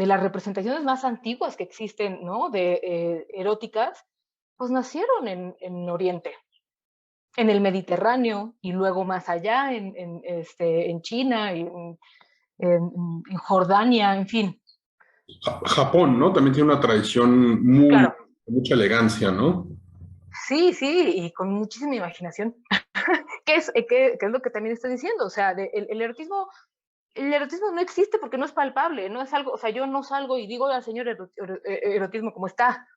las representaciones más antiguas que existen, ¿no? Eróticas, pues nacieron en Oriente, en el Mediterráneo, y luego más allá, en China, en Jordania, en fin. Japón, ¿no? También tiene una tradición muy, Claro, mucha elegancia, ¿no? sí, y con muchísima imaginación. ¿Qué es lo que también estoy diciendo? O sea, el erotismo no existe porque no es palpable, no es algo, o sea, yo no salgo y digo al señor erotismo como está,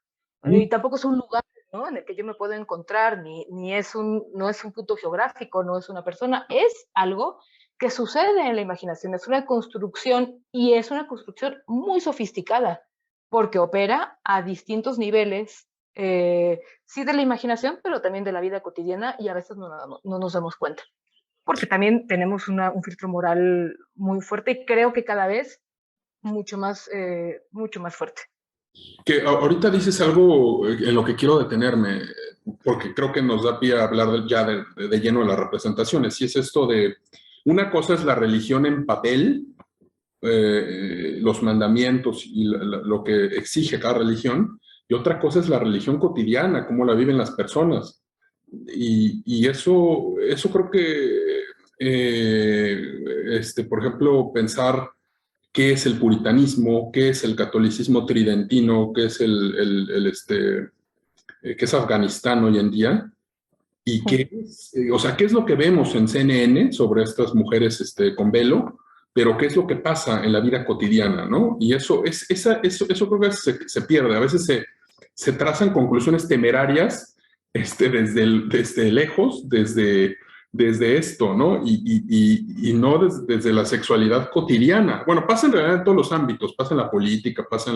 y tampoco es un lugar, ¿no? En el que yo me puedo encontrar, no es un punto geográfico, no es una persona, es algo que sucede en la imaginación, es una construcción, y es una construcción muy sofisticada, porque opera a distintos niveles, sí de la imaginación, pero también de la vida cotidiana, y a veces no nos damos cuenta, porque también tenemos un filtro moral muy fuerte, y creo que cada vez mucho más fuerte. Que ahorita dices algo en lo que quiero detenerme, porque creo que nos da pie a hablar ya de lleno de las representaciones, y es esto de, una cosa es la religión en papel, los mandamientos y lo que exige cada religión, y otra cosa es la religión cotidiana, cómo la viven las personas. Y eso creo que, por ejemplo, pensar qué es el puritanismo, qué es el catolicismo tridentino, qué es qué es Afganistán hoy en día, y qué es, o sea, qué es lo que vemos en CNN sobre estas mujeres con velo, pero qué es lo que pasa en la vida cotidiana, ¿no? Y eso creo que se pierde. A veces se trazan conclusiones temerarias desde lejos, desde esto, ¿no? Y no desde la sexualidad cotidiana. Bueno, pasa en realidad en todos los ámbitos, pasa en la política, pasa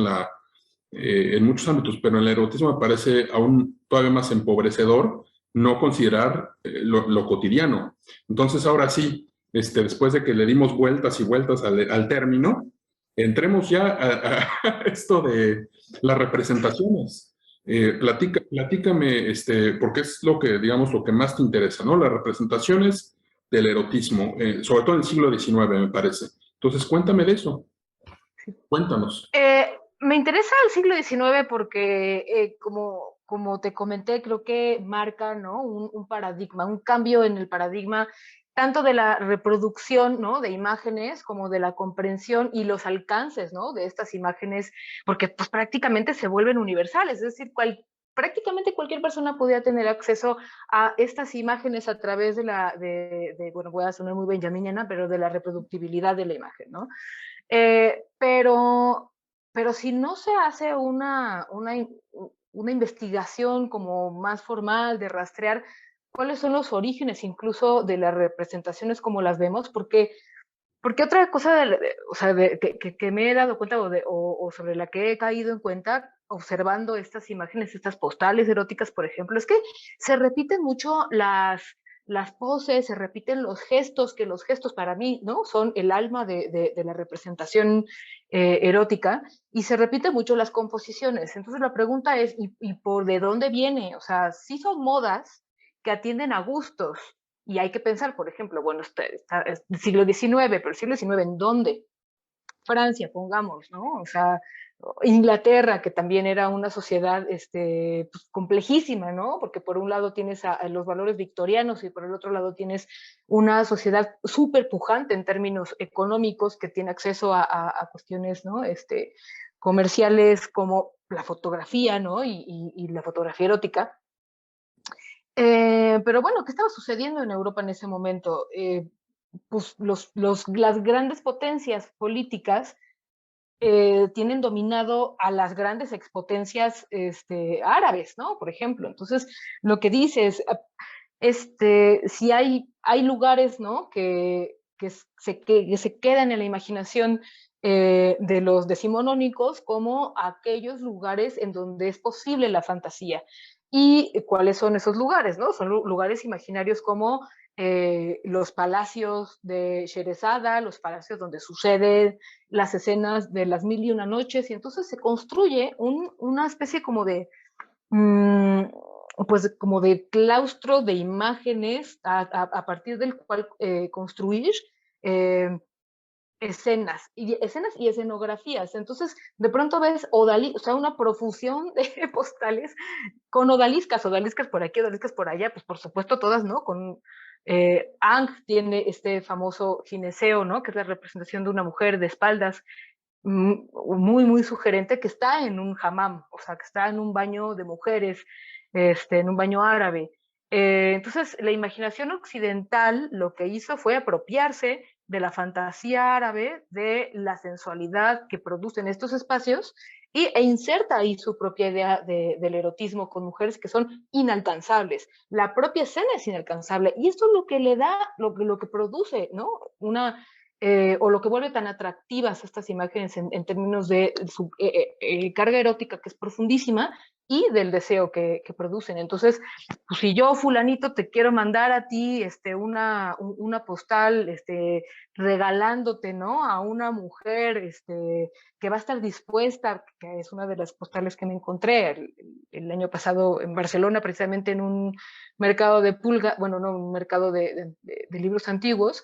en muchos ámbitos, pero en el erotismo me parece aún todavía más empobrecedor no considerar lo cotidiano. Entonces, ahora sí, después de que le dimos vueltas y vueltas al término, entremos ya a esto de las representaciones. Platícame, porque es lo que, digamos, lo que más te interesa, ¿no? Las representaciones del erotismo, sobre todo en el siglo XIX, me parece. Entonces, cuéntame de eso. Cuéntanos. Me interesa el siglo XIX porque, como te comenté, creo que marca, ¿no? un paradigma, un cambio en el paradigma, tanto de la reproducción, ¿no? De imágenes, como de la comprensión y los alcances, ¿no? De estas imágenes, porque pues prácticamente se vuelven universales, es decir, prácticamente cualquier persona podía tener acceso a estas imágenes a través bueno, voy a sonar muy benjaminiana, pero de la reproductibilidad de la imagen, ¿no? Pero si no se hace una investigación como más formal de rastrear cuáles son los orígenes incluso de las representaciones como las vemos, porque otra cosa o sea, que me he dado cuenta o sobre la que he caído en cuenta observando estas imágenes, estas postales eróticas, por ejemplo, es que se repiten mucho las poses, se repiten los gestos, que los gestos para mí, ¿no? Son el alma de la representación erótica, y se repiten mucho las composiciones. Entonces la pregunta es, ¿y por de dónde viene? O sea, sí son modas que atienden a gustos, y hay que pensar, por ejemplo, bueno, es del siglo XIX, pero el siglo XIX, ¿en dónde? Francia, pongamos, ¿no? O sea, Inglaterra, que también era una sociedad pues, complejísima, ¿no? Porque por un lado tienes a los valores victorianos y por el otro lado tienes una sociedad súper pujante en términos económicos que tiene acceso a cuestiones, ¿no? Comerciales como la fotografía, ¿no? Y la fotografía erótica. Pero bueno, ¿qué estaba sucediendo en Europa en ese momento? Pues las grandes potencias políticas tienen dominado a las grandes expotencias árabes, ¿no? Por ejemplo. Entonces, lo que dice es, si hay lugares, ¿no? Que se quedan en la imaginación de los decimonónicos como aquellos lugares en donde es posible la fantasía. ¿Y cuáles son esos lugares, no? Son lugares imaginarios como los palacios de Sherezada, los palacios donde suceden las escenas de las 1001 noches, y entonces se construye una especie como de, pues como de claustro de imágenes a partir del cual construir eh, escenas y escenografías. Entonces, de pronto ves o sea, una profusión de postales con odaliscas por aquí, odaliscas por allá, pues por supuesto todas, ¿no? Con Ang tiene este famoso gineceo, ¿no? Que es la representación de una mujer de espaldas, muy, muy sugerente, que está en un hammam, o sea, que está en un baño de mujeres, en un baño árabe. Entonces, la imaginación occidental lo que hizo fue apropiarse de la fantasía árabe, de la sensualidad que producen estos espacios, e inserta ahí su propia idea del erotismo con mujeres que son inalcanzables. La propia escena es inalcanzable, y esto es lo que le da, lo que produce, ¿no? O lo que vuelve tan atractivas estas imágenes en términos de su carga erótica, que es profundísima, y del deseo que producen. Entonces, pues, si yo, fulanito, te quiero mandar a ti una postal regalándote, ¿no? A una mujer que va a estar dispuesta, que es una de las postales que me encontré el año pasado en Barcelona, precisamente en un mercado de pulga, bueno, no, un mercado de libros antiguos.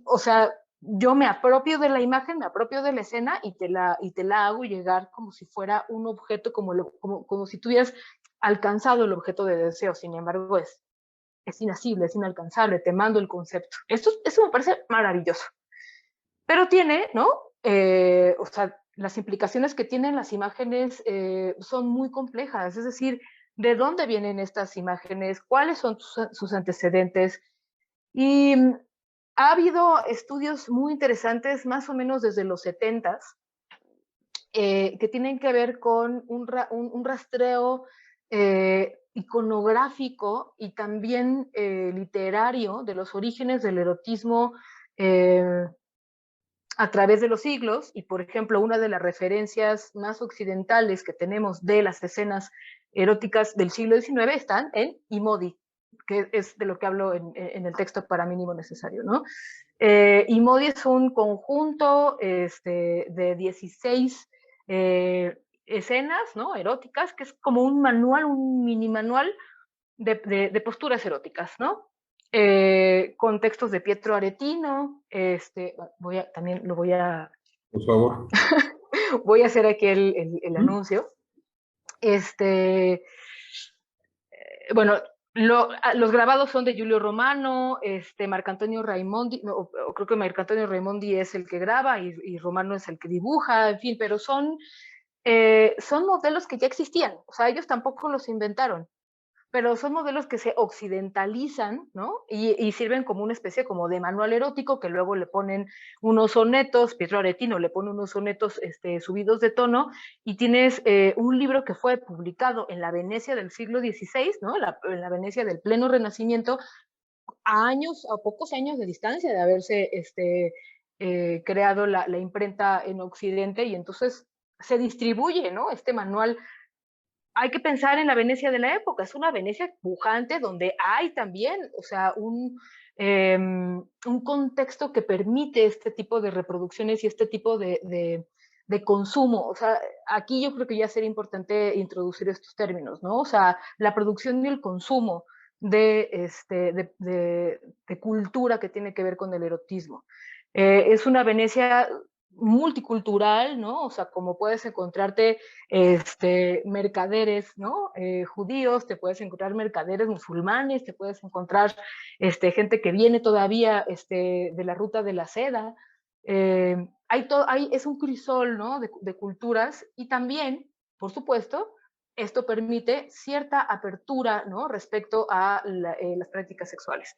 O sea, yo me apropio de la imagen, me apropio de la escena y te la hago llegar como si fuera un objeto, como si tuvieras alcanzado el objeto de deseo. Sin embargo, es inasible, es inalcanzable, te mando el concepto. Esto me parece maravilloso. Pero tiene, ¿no? O sea, las implicaciones que tienen las imágenes son muy complejas. Es decir, ¿de dónde vienen estas imágenes? ¿Cuáles son sus antecedentes? Y ha habido estudios muy interesantes, más o menos desde los 70s, que tienen que ver con un rastreo iconográfico y también literario de los orígenes del erotismo a través de los siglos. Y, por ejemplo, una de las referencias más occidentales que tenemos de las escenas eróticas del siglo XIX están en Imodi, que es de lo que hablo en el texto para mínimo necesario, ¿no? Imodi es un conjunto de 16 escenas, ¿no? Eróticas, que es como un manual, un mini manual de posturas eróticas, ¿no? Con textos de Pietro Aretino, también lo voy a... Por favor. Voy a hacer aquí el anuncio. Bueno, los grabados son de Giulio Romano, Marcantonio Raimondi, o creo que Marcantonio Raimondi es el que graba y Romano es el que dibuja, en fin, pero son modelos que ya existían, o sea, ellos tampoco los inventaron, pero son modelos que se occidentalizan, ¿no? Y sirven como una especie como de manual erótico, que luego le ponen unos sonetos, Pietro Aretino le pone unos sonetos subidos de tono, y tienes un libro que fue publicado en la Venecia del siglo XVI, ¿no? En la Venecia del pleno Renacimiento, a pocos años de distancia de haberse creado la imprenta en Occidente, y entonces se distribuye, ¿no? Este manual. Hay que pensar en la Venecia de la época, es una Venecia pujante donde hay también, o sea, un contexto que permite este tipo de reproducciones y este tipo de consumo. O sea, aquí yo creo que ya sería importante introducir estos términos, ¿no? O sea, la producción y el consumo de cultura que tiene que ver con el erotismo. Es una Venecia multicultural, ¿no? O sea, como puedes encontrarte mercaderes, ¿no? Judíos, te puedes encontrar mercaderes musulmanes, te puedes encontrar gente que viene todavía de la ruta de la seda. Es un crisol, ¿no? De culturas, y también, por supuesto, esto permite cierta apertura, ¿no? Respecto a las prácticas sexuales.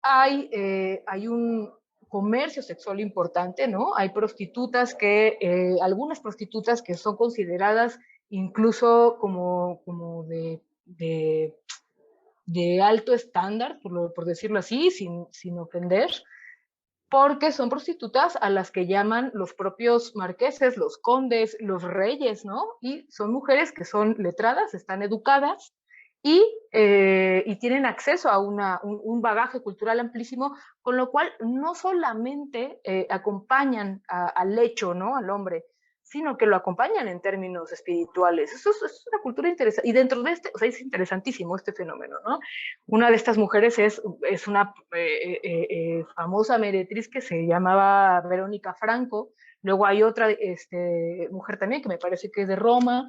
Hay un comercio sexual importante, ¿no? Hay prostitutas algunas prostitutas que son consideradas incluso como de alto estándar, por decirlo así, sin ofender, porque son prostitutas a las que llaman los propios marqueses, los condes, los reyes, ¿no? Y son mujeres que son letradas, están educadas y tienen acceso a un bagaje cultural amplísimo, con lo cual no solamente acompañan al hecho, ¿no? Al hombre, sino que lo acompañan en términos espirituales. Eso es una cultura interesante. Y dentro de o sea, es interesantísimo este fenómeno, ¿no? Una de estas mujeres es una famosa meretriz que se llamaba Verónica Franco. Luego hay otra mujer también que me parece que es de Roma.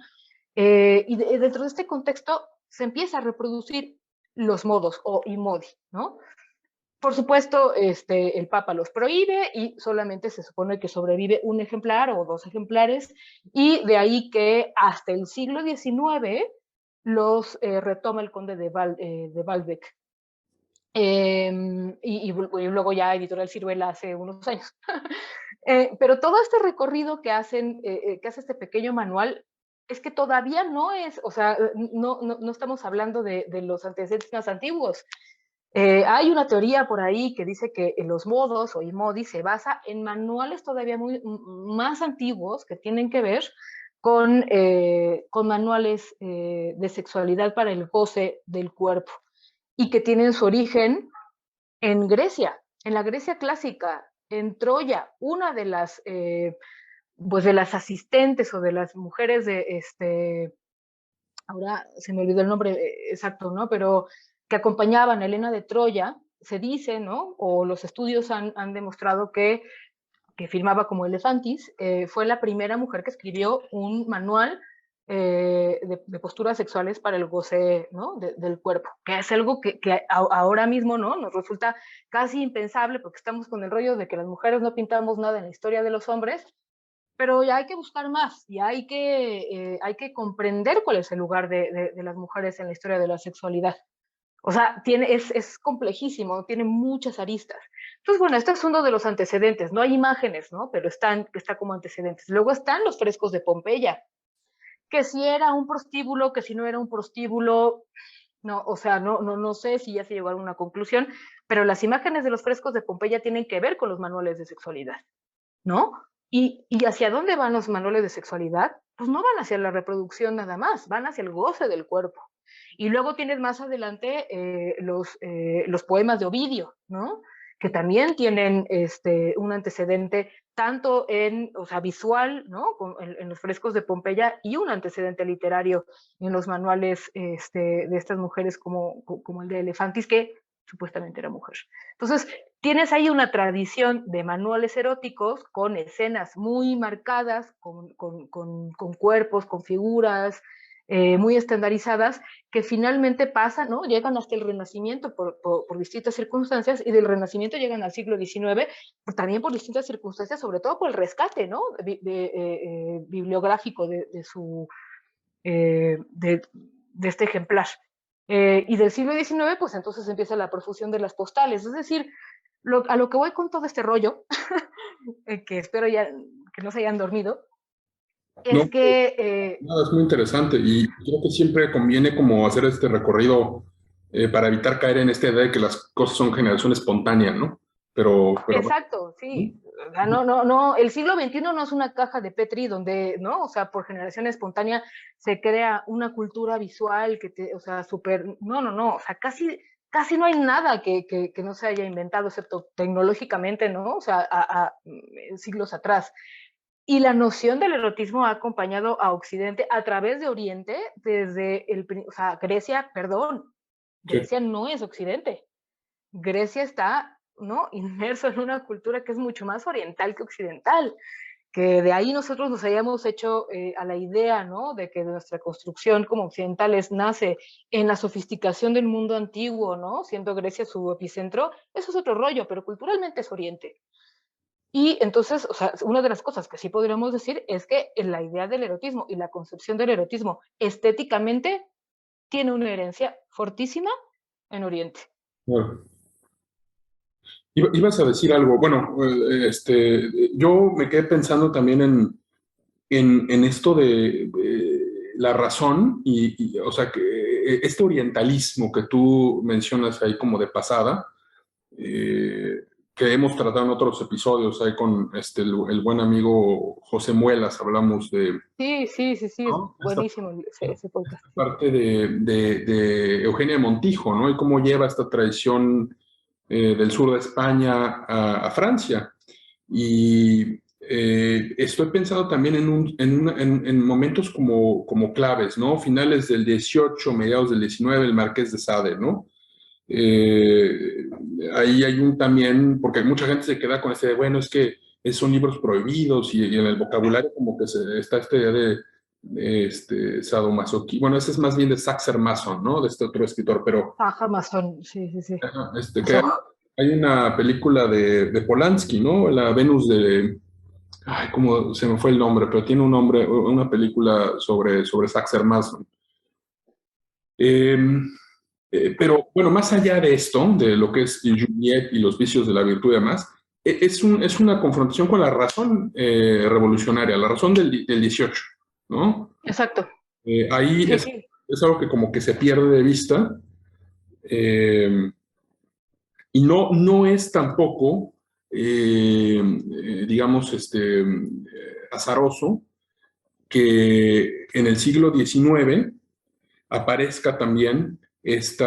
Dentro de este contexto se empieza a reproducir los modos y modi, ¿no? Por supuesto, el Papa los prohíbe y solamente se supone que sobrevive un ejemplar o 2 ejemplares, y de ahí que hasta el siglo XIX los retoma el conde de Balbec. Y luego ya Editorial Ciruela hace unos años. Pero todo este recorrido que hace este pequeño manual es que todavía no es, o sea, no estamos hablando de los antecedentes más antiguos. Hay una teoría por ahí que dice que los modos o IMODI se basa en manuales todavía más antiguos que tienen que ver con manuales de sexualidad para el goce del cuerpo, y que tienen su origen en Grecia, en la Grecia clásica, en Troya. Una de las, pues de las asistentes o de las mujeres ahora se me olvidó el nombre exacto, ¿no? Pero que acompañaban a Helena de Troya, se dice, ¿no? O los estudios han demostrado que firmaba como Elefantis, fue la primera mujer que escribió un manual de posturas sexuales para el goce, ¿no? del cuerpo, que es algo que ahora mismo, ¿no? Nos resulta casi impensable, porque estamos con el rollo de que las mujeres no pintamos nada en la historia de los hombres, pero ya hay que buscar más y hay que comprender cuál es el lugar de las mujeres en la historia de la sexualidad. O sea, es complejísimo, tiene muchas aristas. Entonces, bueno, este es uno de los antecedentes. No hay imágenes, ¿no? Pero está como antecedentes. Luego están los frescos de Pompeya, que si era un prostíbulo, que si no era un prostíbulo, no, o sea, no sé si ya se llegó a alguna conclusión, pero las imágenes de los frescos de Pompeya tienen que ver con los manuales de sexualidad, ¿no? ¿Y hacia dónde van los manuales de sexualidad? Pues no van hacia la reproducción nada más, van hacia el goce del cuerpo. Y luego tienes más adelante los poemas de Ovidio, ¿no? Que también tienen un antecedente tanto visual, ¿no? En los frescos de Pompeya, y un antecedente literario en los manuales de estas mujeres como el de Elefantis, que supuestamente era mujer. Entonces, tienes ahí una tradición de manuales eróticos con escenas muy marcadas, con cuerpos, con figuras muy estandarizadas, que finalmente pasan, ¿no? Llegan hasta el Renacimiento por distintas circunstancias, y del Renacimiento llegan al siglo XIX, pues también por distintas circunstancias, sobre todo por el rescate, ¿no? Bibliográfico de este ejemplar. Y del siglo XIX, pues entonces empieza la profusión de las postales. Es decir, a lo que voy con todo este rollo, que espero ya que no se hayan dormido, es No, que... nada, es muy interesante y creo que siempre conviene como hacer este recorrido para evitar caer en esta idea de que las cosas son generación espontánea, ¿no? Exacto, sí. No, el siglo XXI no es una caja de Petri donde, ¿no? O sea, por generación espontánea se crea una cultura visual o sea, súper, no, o sea, casi no hay nada que no se haya inventado, excepto tecnológicamente, ¿no? O sea, siglos atrás. Y la noción del erotismo ha acompañado a Occidente a través de Oriente desde o sea, Grecia, perdón, Sí. Grecia no es Occidente. Grecia está ¿no? Inmerso en una cultura que es mucho más oriental que occidental, que de ahí nosotros nos hayamos hecho a la idea, ¿no? De que nuestra construcción como occidentales nace en la sofisticación del mundo antiguo, ¿no? Siendo Grecia su epicentro, eso es otro rollo, pero culturalmente es Oriente. Y entonces, o sea, una de las cosas que sí podríamos decir es que la idea del erotismo y la concepción del erotismo estéticamente tiene una herencia fortísima en Oriente. Bueno, ibas a decir algo. Bueno, yo me quedé pensando también en esto de la razón o sea, que este orientalismo que tú mencionas ahí como de pasada, eh, que hemos tratado en otros episodios ahí con el buen amigo José Muelas, hablamos de, Sí, sí, sí, sí, es ¿no? Esta buenísimo ese podcast. Sí. parte de Eugenia Montijo, ¿no? Y cómo lleva esta tradición del sur de España a Francia. Y estoy pensando también en momentos como claves, ¿no? Finales del 18, mediados del 19, el Marqués de Sade, ¿no? Eh, Ahí hay también, porque mucha gente se queda con este de, bueno, es que son libros prohibidos y en el vocabulario como que está esta idea de sadomasoquismo. Bueno, ese es más bien de Saxer Mason, ¿no? De este otro escritor, pero Ajá, Amazon, sí, sí, sí. ajá, que Mazo. hay una película de Polanski, ¿no? La Venus de, ay, cómo se me fue el nombre, pero tiene un nombre, una película sobre Saxer Mason. Eh, pero bueno, más allá de esto, de lo que es Juliet y los vicios de la virtud y demás, es una confrontación con la razón revolucionaria, la razón del 18, ¿no? Exacto. Ahí Sí, sí. es algo que como que se pierde de vista y no es tampoco, digamos, azaroso que en el siglo XIX aparezca también este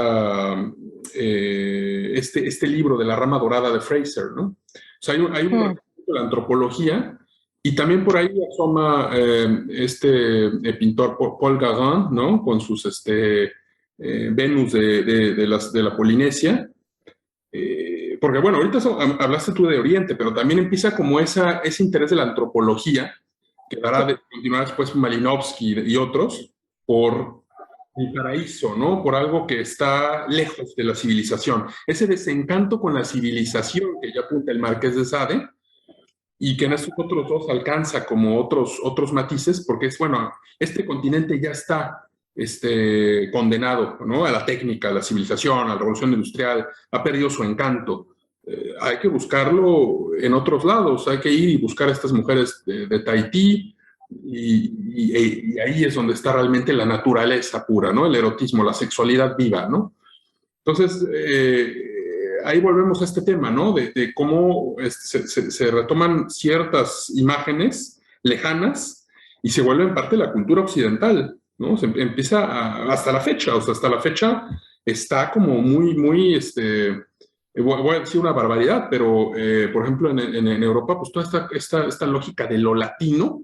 libro de la rama dorada de Fraser, ¿no? O sea, hay un de la antropología y también por ahí asoma pintor Paul Gauguin, ¿no? Con sus Venus de la Polinesia. Porque bueno, ahorita hablaste tú de Oriente, pero también empieza como ese interés de la antropología, que dará de continuar después Malinowski y otros, por el paraíso, ¿no? Por algo que está lejos de la civilización. Ese desencanto con la civilización que ya apunta el Marqués de Sade y que en estos otros dos alcanza como otros matices, porque es, bueno, este continente ya está condenado, ¿no? A la técnica, a la civilización, a la revolución industrial, ha perdido su encanto. Hay que buscarlo en otros lados, hay que ir y buscar a estas mujeres de Tahití, y ahí es donde está realmente la naturaleza pura, ¿no? El erotismo, la sexualidad viva, ¿no? Entonces, ahí volvemos a este tema, ¿no? De cómo se retoman ciertas imágenes lejanas y se vuelven parte de la cultura occidental, ¿no? Se empieza hasta la fecha, o sea, hasta la fecha está como muy, voy a decir una barbaridad, pero, por ejemplo, en Europa, pues toda esta lógica de lo latino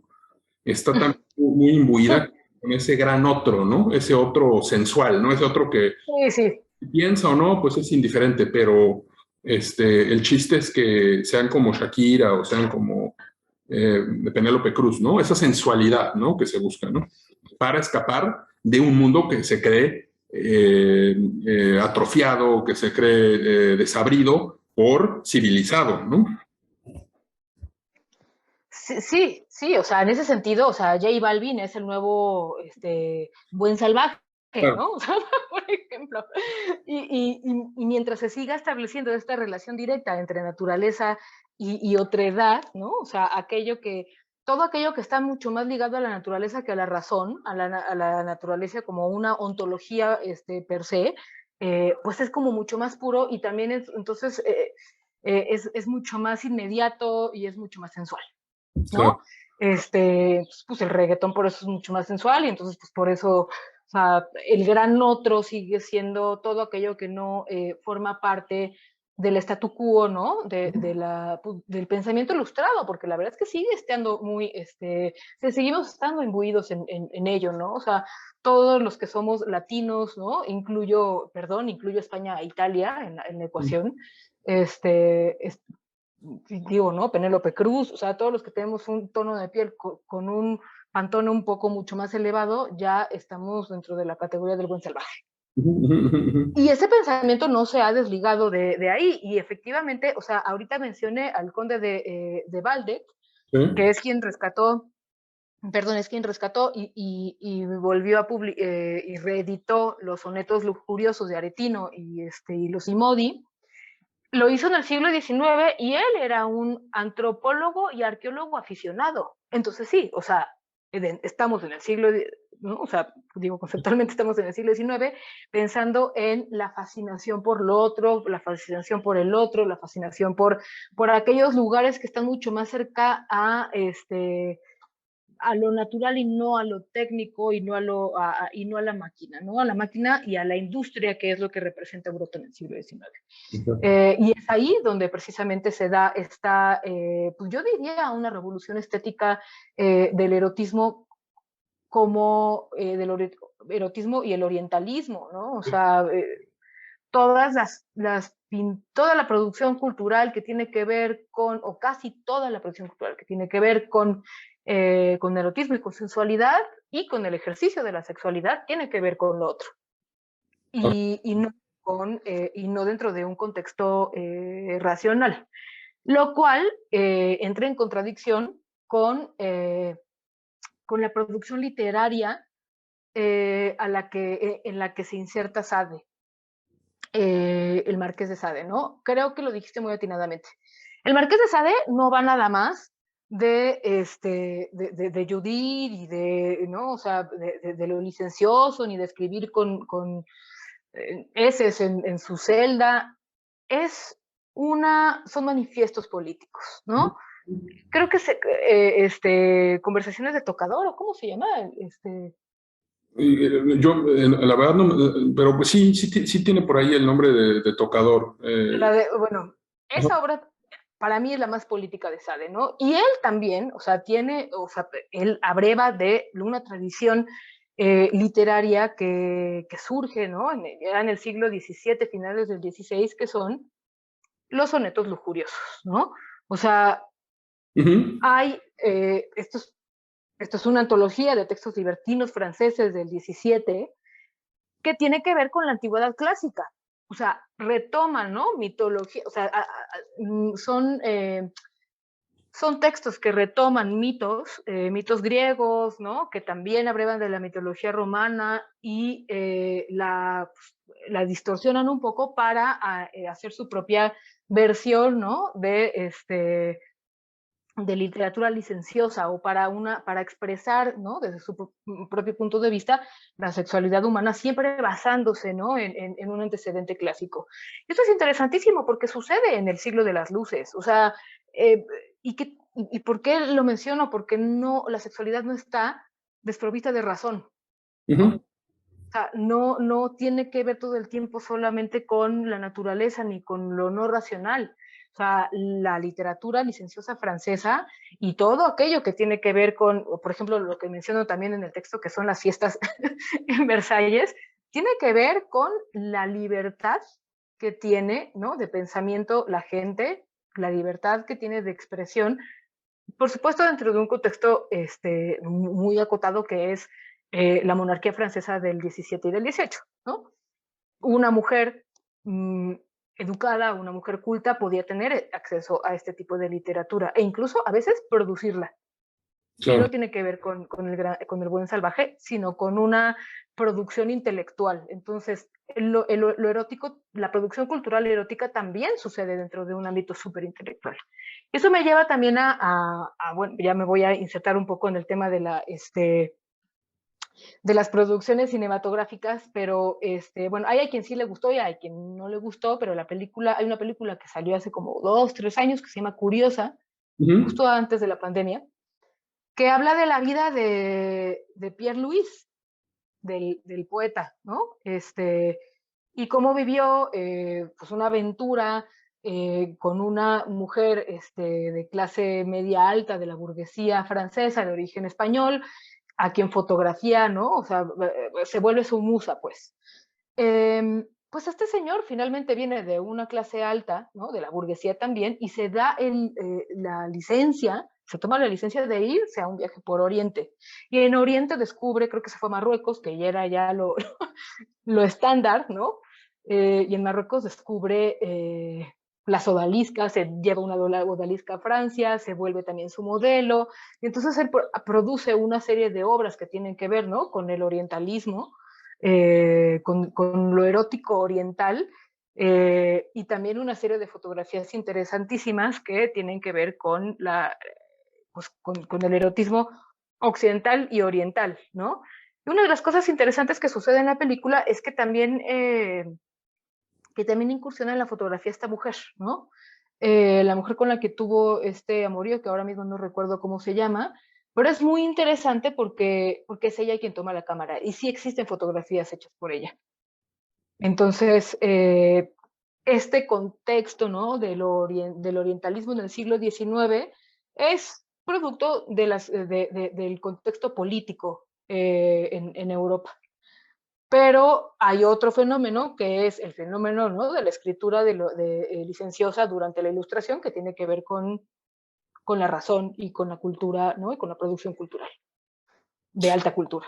está también muy imbuida con ese gran otro, ¿no? Ese otro sensual, ¿no? Ese otro que Sí, sí. piensa o no, pues es indiferente, pero el chiste es que sean como Shakira o sean como de Penélope Cruz, ¿no? Esa sensualidad, ¿no? Que se busca, ¿no? Para escapar de un mundo que se cree atrofiado, que se cree desabrido por civilizado, ¿no? Sí, sí, sí, o sea, en ese sentido, o sea, J Balvin es el nuevo buen salvaje, Claro. ¿no? O sea, por ejemplo. Y mientras se siga estableciendo esta relación directa entre naturaleza y otredad, ¿no? O sea, todo aquello que está mucho más ligado a la naturaleza que a la razón, a la naturaleza como una ontología per se, pues es como mucho más puro y también entonces es mucho más inmediato y es mucho más sensual. Claro. ¿No? Pues el reggaetón por eso es mucho más sensual y entonces pues por eso, o sea, el gran otro sigue siendo todo aquello que no forma parte del statu quo, ¿no? Del pensamiento ilustrado, porque la verdad es que sigue estando seguimos estando imbuidos en ello, ¿no? O sea, todos los que somos latinos, ¿no? Incluyo España e Italia en la ecuación, digo, ¿no? Penélope Cruz, o sea, todos los que tenemos un tono de piel con un pantone un poco mucho más elevado, ya estamos dentro de la categoría del buen salvaje. Y ese pensamiento no se ha desligado de ahí, y efectivamente, o sea, ahorita mencioné al conde de Waldeck, Sí. que es quien rescató y volvió a y reeditó los sonetos lujuriosos de Aretino y los Imodi. Lo hizo en el siglo XIX y él era un antropólogo y arqueólogo aficionado. Entonces sí, o sea, estamos en el siglo, ¿no? O sea, digo, conceptualmente estamos en el siglo XIX pensando en la fascinación por lo otro, la fascinación por el otro, la fascinación por aquellos lugares que están mucho más cerca a lo natural y no a lo técnico y no a la máquina, ¿no? A la máquina y a la industria, que es lo que representa Europa en el siglo XIX. Y es ahí donde precisamente se da pues yo diría una revolución estética del erotismo como del erotismo y el orientalismo, ¿no? O sea, toda la producción cultural que tiene que ver o casi toda la producción cultural que tiene que ver con erotismo y con sensualidad y con el ejercicio de la sexualidad, tiene que ver con lo otro. Y no dentro de un contexto racional, lo cual entra en contradicción con la producción literaria en la que se inserta Sade. El Marqués de Sade, ¿no? Creo que lo dijiste muy atinadamente. El Marqués de Sade no va nada más de Judith y ¿no? O sea, de lo licencioso, ni de escribir con eses en su celda. Son manifiestos políticos, ¿no? Creo que conversaciones de tocador, ¿o cómo se llama? Yo, la verdad, no, pero pues sí tiene por ahí el nombre de tocador. Bueno, esa obra para mí es la más política de Sade, ¿no? Y él también, o sea, él abreva de una tradición literaria que surge, ¿no? Ya en el siglo XVII, finales del XVI, que son los sonetos lujuriosos, ¿no? O sea, hay, esto es una antología de textos libertinos franceses del XVII que tiene que ver con la antigüedad clásica. O sea, retoman, ¿no? Mitología, o sea, son textos que retoman mitos griegos, ¿no? Que también abrevan de la mitología romana y la distorsionan un poco para hacer su propia versión, ¿no? De literatura licenciosa o para expresar, ¿no? Desde su propio punto de vista, la sexualidad humana, siempre basándose, ¿no? en un antecedente clásico. Esto es interesantísimo porque sucede en el siglo de las luces, o sea, ¿y por qué lo menciono? Porque la sexualidad no está desprovista de razón, ¿no? O sea, no tiene que ver todo el tiempo solamente con la naturaleza ni con lo no racional. O sea, la literatura licenciosa francesa y todo aquello que tiene que ver con, por ejemplo, lo que menciono también en el texto, que son las fiestas en Versalles, tiene que ver con la libertad que tiene, ¿no? De pensamiento la gente, la libertad que tiene de expresión, por supuesto dentro de un contexto muy acotado que es la monarquía francesa del 17 y del 18, ¿no? Una mujer educada, una mujer culta podía tener acceso a este tipo de literatura e incluso a veces producirla. Claro. Y no tiene que ver con el buen salvaje, sino con una producción intelectual. Entonces, lo erótico, la producción cultural erótica también sucede dentro de un ámbito súper intelectual. Eso me lleva también bueno, ya me voy a insertar un poco en el tema de las producciones cinematográficas, pero bueno, hay a quien sí le gustó y hay a quien no le gustó, pero hay una película que salió hace como 2, 3 años que se llama Curiosa, justo antes de la pandemia, que habla de la vida de Pierre Louis, del poeta, ¿no? Y cómo vivió pues una aventura con una mujer de clase media alta de la burguesía francesa de origen español, a quien fotografía, ¿no? O sea, se vuelve su musa, pues. pues este señor finalmente viene de una clase alta, ¿no? De la burguesía también, y se da la licencia, se toma la licencia de irse a un viaje por Oriente. Y en Oriente descubre, creo que se fue a Marruecos, que ya era ya lo estándar, ¿no? Y en Marruecos descubre las odaliscas, se lleva una odalisca a Francia, se vuelve también su modelo, y entonces él produce una serie de obras que tienen que ver, ¿no? Con el orientalismo, con lo erótico oriental, y también una serie de fotografías interesantísimas que tienen que ver con, pues, con el erotismo occidental y oriental, ¿no? Y una de las cosas interesantes que sucede en la película es que también incursiona en la fotografía esta mujer, ¿no? La mujer con la que tuvo este amorío, que ahora mismo no recuerdo cómo se llama, pero es muy interesante porque es ella quien toma la cámara y sí existen fotografías hechas por ella. Entonces, este contexto, ¿no? Del orientalismo en el siglo XIX es producto del contexto político en Europa. Pero hay otro fenómeno que es el fenómeno, ¿no? De la escritura licenciosa durante la Ilustración, que tiene que ver con la razón y con la cultura, ¿no? Y con la producción cultural, de alta cultura.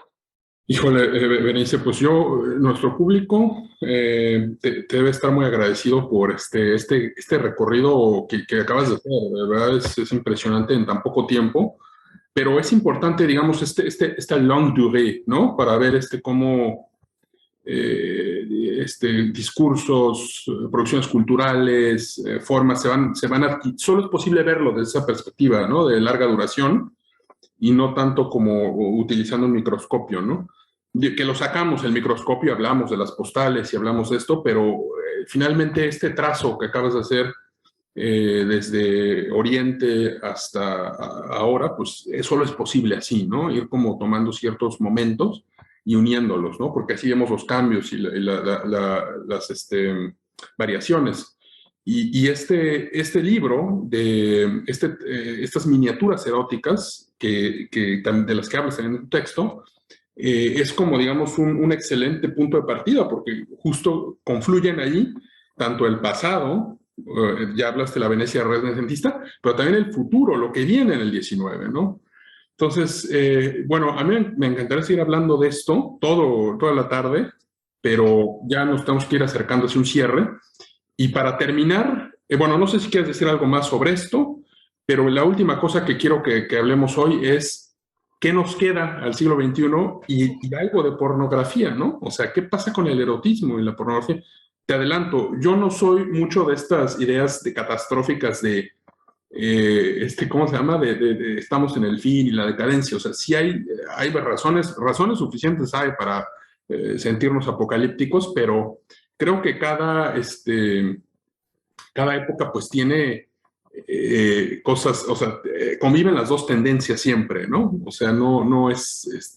Híjole, Berenice, pues nuestro público te debe estar muy agradecido por este recorrido que acabas de hacer. De verdad es impresionante en tan poco tiempo, pero es importante, digamos, esta longue durée, ¿no? Para ver cómo discursos, producciones culturales, formas se van adquiriendo. Solo es posible verlo desde esa perspectiva, ¿no? De larga duración y no tanto como utilizando un microscopio, ¿no? Que lo sacamos el microscopio, hablamos de las postales y hablamos de esto, pero finalmente este trazo que acabas de hacer desde Oriente hasta ahora, pues solo es posible así, ¿no? Ir como tomando ciertos momentos y uniéndolos, ¿no? Porque así vemos los cambios y las variaciones. Y este libro de estas miniaturas eróticas de las que hablas en el texto, es como, digamos, un excelente punto de partida, porque justo confluyen ahí tanto el pasado, ya hablaste de la Venecia renacentista, pero también el futuro, lo que viene en el 19, ¿no? Entonces, bueno, a mí me encantaría seguir hablando de esto toda la tarde, pero ya nos tenemos que ir acercando hacia un cierre. Y para terminar, bueno, no sé si quieres decir algo más sobre esto, pero la última cosa que quiero que hablemos hoy es qué nos queda al siglo XXI y algo de pornografía, ¿no? O sea, ¿qué pasa con el erotismo y la pornografía? Te adelanto, yo no soy mucho de estas ideas catastróficas de, ¿cómo se llama? Estamos en el fin y la decadencia. O sea, sí hay razones suficientes hay para sentirnos apocalípticos, pero creo que cada época pues tiene cosas, o sea, conviven las dos tendencias siempre, ¿no? O sea, no es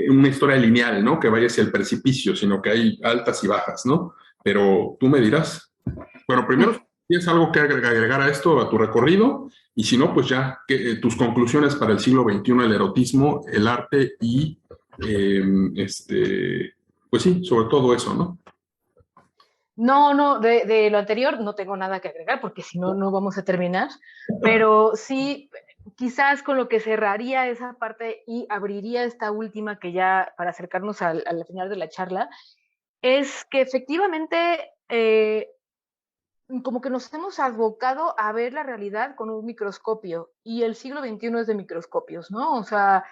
una historia lineal, ¿no? Que vaya hacia el precipicio, sino que hay altas y bajas, ¿no? Pero tú me dirás. Bueno, primero, ¿tienes algo que agregar a esto, a tu recorrido? Y si no, pues ya, tus conclusiones para el siglo XXI, el erotismo, el arte y, pues sí, sobre todo eso, ¿no? No, de lo anterior no tengo nada que agregar porque si no, no vamos a terminar, pero sí, quizás con lo que cerraría esa parte y abriría esta última que ya para acercarnos al final de la charla, es que efectivamente como que nos hemos abocado a ver la realidad con un microscopio y el siglo XXI es de microscopios, ¿no? O sea,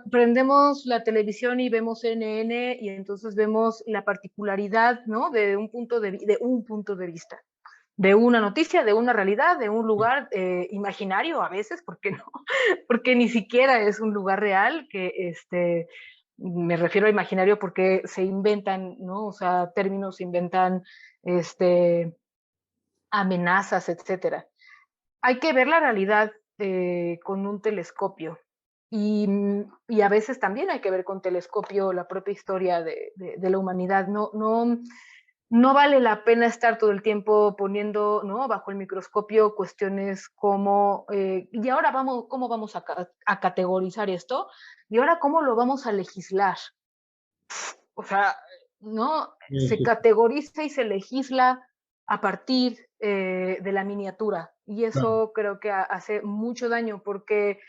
prendemos la televisión y vemos CNN y entonces vemos la particularidad, ¿no? De un punto de vista, de una noticia, de una realidad, de un lugar imaginario a veces, ¿por qué no? Porque ni siquiera es un lugar real, me refiero a imaginario porque se inventan, ¿no? O sea, términos se inventan, amenazas, etcétera. Hay que ver la realidad con un telescopio. Y a veces también hay que ver con telescopio la propia historia de la humanidad. No vale la pena estar todo el tiempo poniendo, ¿no? Bajo el microscopio cuestiones como, y ahora ¿cómo vamos a categorizar esto? Y ahora ¿cómo lo vamos a legislar? O sea, ¿no? Sí, Se sí, categoriza y se legisla a partir de la miniatura. Y claro, eso creo que hace mucho daño, porque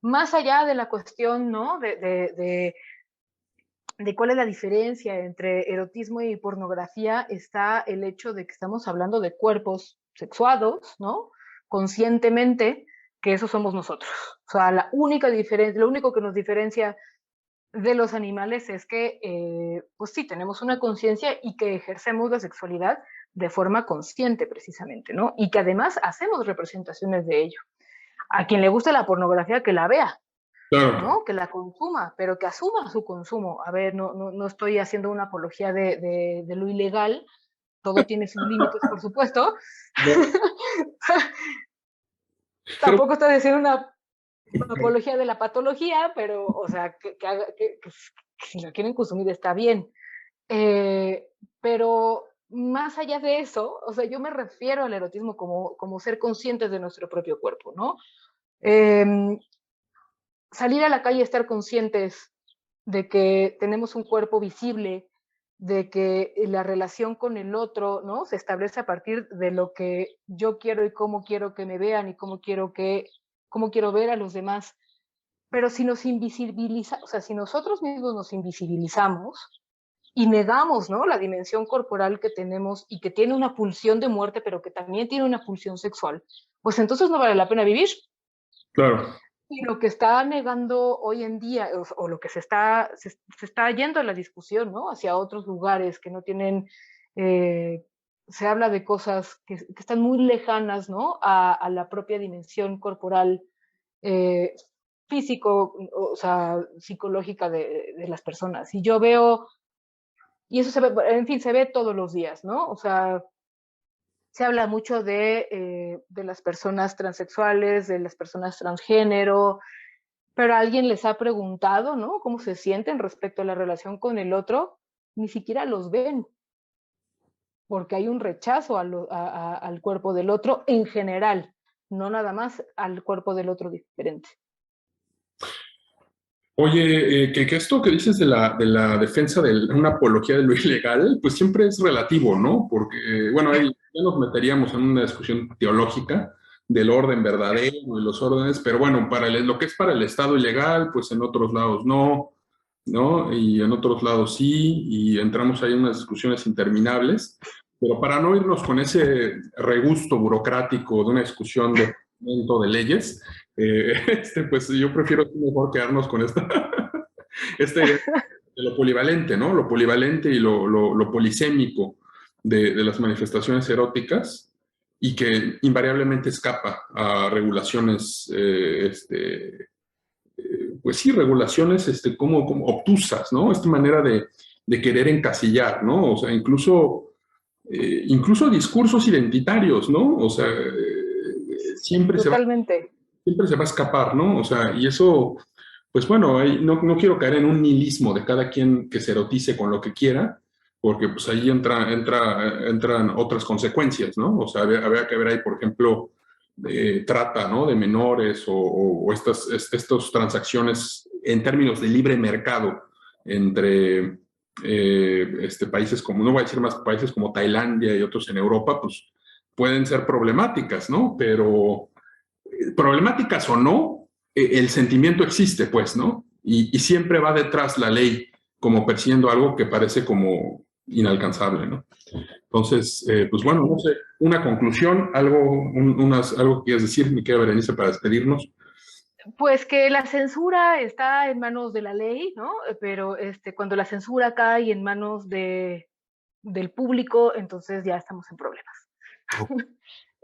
más allá de la cuestión, ¿no? De cuál es la diferencia entre erotismo y pornografía, está el hecho de que estamos hablando de cuerpos sexuados, ¿no? Conscientemente, que eso somos nosotros. O sea, la única diferencia, lo único que nos diferencia de los animales es que, pues sí, tenemos una conciencia y que ejercemos la sexualidad de forma consciente, precisamente, ¿no? Y que además hacemos representaciones de ello. A quien le gusta la pornografía, que la vea, claro. ¿no? Que la consuma, pero que asuma su consumo. A ver, no estoy haciendo una apología de lo ilegal, todo tiene sus límites, por supuesto. No, pero, Tampoco estoy haciendo una apología de la patología, pero, o sea, que si lo quieren consumir está bien. Eh, pero más allá de eso, o sea, yo me refiero al erotismo como ser conscientes de nuestro propio cuerpo, ¿no? Eh, Salir a la calle y estar conscientes de que tenemos un cuerpo visible, de que la relación con el otro, ¿no? Se establece a partir de lo que yo quiero y cómo quiero que me vean y cómo quiero ver a los demás. Pero si nos invisibiliza, o sea, si nosotros mismos nos invisibilizamos y negamos, ¿no? La dimensión corporal que tenemos y que tiene una pulsión de muerte, pero que también tiene una pulsión sexual, pues entonces no vale la pena vivir. claro. Y lo que está negando hoy en día, o lo que se está yendo a la discusión, ¿no? Hacia otros lugares que no tienen, eh, se habla de cosas que están muy lejanas, ¿no? A la propia dimensión corporal, eh, físico, o sea, psicológica de las personas. Y yo veo, y eso se ve, en fin, se ve todos los días, ¿no? O sea, se habla mucho de las personas transexuales, de las personas transgénero, pero alguien les ha preguntado, ¿no? ¿Cómo se sienten respecto a la relación con el otro? Ni siquiera los ven, porque hay un rechazo al cuerpo del otro en general, no nada más al cuerpo del otro diferente. Oye, que esto que dices de la defensa de una apología de lo ilegal, pues siempre es relativo, ¿no? Porque, bueno, ahí ya nos meteríamos en una discusión teológica del orden verdadero y los órdenes, pero bueno, para lo que es para el Estado ilegal, pues en otros lados no, ¿no? Y en otros lados sí, y entramos ahí en unas discusiones interminables, pero para no irnos con ese regusto burocrático de una discusión de leyes, pues yo prefiero mejor quedarnos con esta idea de lo polivalente, ¿no? Lo polivalente y lo polisémico de las manifestaciones eróticas y que invariablemente escapa a regulaciones, pues sí, regulaciones como obtusas, ¿no? Esta manera de querer encasillar, ¿no? O sea, incluso discursos identitarios, ¿no? O sea, siempre se va Totalmente. siempre se va a escapar, ¿no? O sea, y eso, pues bueno, no quiero caer en un nihilismo de cada quien que se erotice con lo que quiera, porque pues ahí entran otras consecuencias, ¿no? O sea, habría que ver ahí, por ejemplo, trata, ¿no? De menores o estas transacciones en términos de libre mercado entre países como, no voy a decir más países como Tailandia y otros en Europa, pues pueden ser problemáticas, ¿no? Pero problemáticas o no, el sentimiento existe, pues, ¿no? Y siempre va detrás la ley como persiguiendo algo que parece como inalcanzable, ¿no? Entonces, pues bueno, no sé, una conclusión, algo que quieras decir, mi querida Berenice, para despedirnos. Pues que la censura está en manos de la ley, ¿no? Pero cuando la censura cae en manos del público, entonces ya estamos en problemas.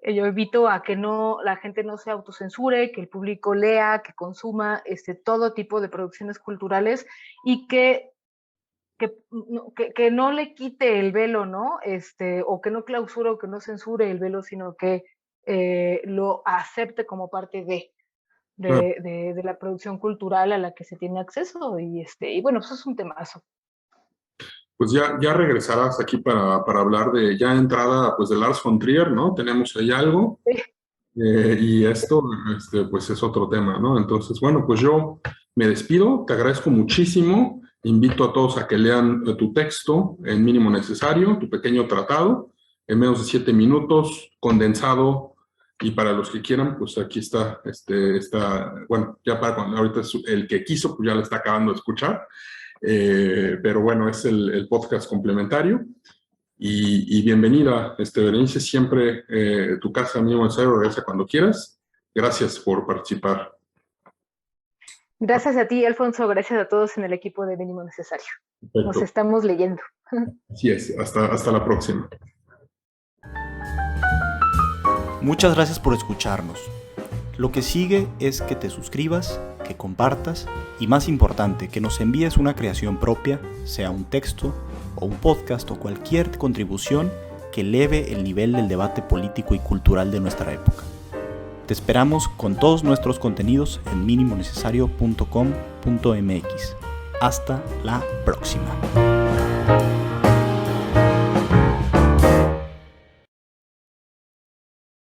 Yo invito a que la gente no se autocensure, que el público lea, que consuma todo tipo de producciones culturales y que no le quite el velo, ¿no? O que no clausure o que no censure el velo, sino que lo acepte como parte Claro. de la producción cultural a la que se tiene acceso. Y bueno, eso es un temazo. Pues ya regresarás aquí para hablar de ya entrada pues de Lars von Trier, ¿no? Tenemos ahí algo. Y esto, pues es otro tema, ¿no? Entonces, bueno, pues yo me despido, te agradezco muchísimo Invito a todos a que lean tu texto en mínimo necesario, tu pequeño tratado, en menos de 7 minutos, condensado, y para los que quieran, pues aquí está, bueno, ya para cuando ahorita el que quiso, pues ya lo está acabando de escuchar, pero bueno, es el podcast complementario. Y bienvenida, Berenice, siempre tu casa mínimo necesario, regresa cuando quieras. Gracias por participar. Gracias a ti, Alfonso, gracias a todos en el equipo de Mínimo Necesario. Perfecto. Nos estamos leyendo. Así es, hasta la próxima. Muchas gracias por escucharnos. Lo que sigue es que te suscribas, que compartas y, más importante, que nos envíes una creación propia, sea un texto o un podcast o cualquier contribución que eleve el nivel del debate político y cultural de nuestra época. Te esperamos con todos nuestros contenidos en minimonecesario.com.mx. Hasta la próxima.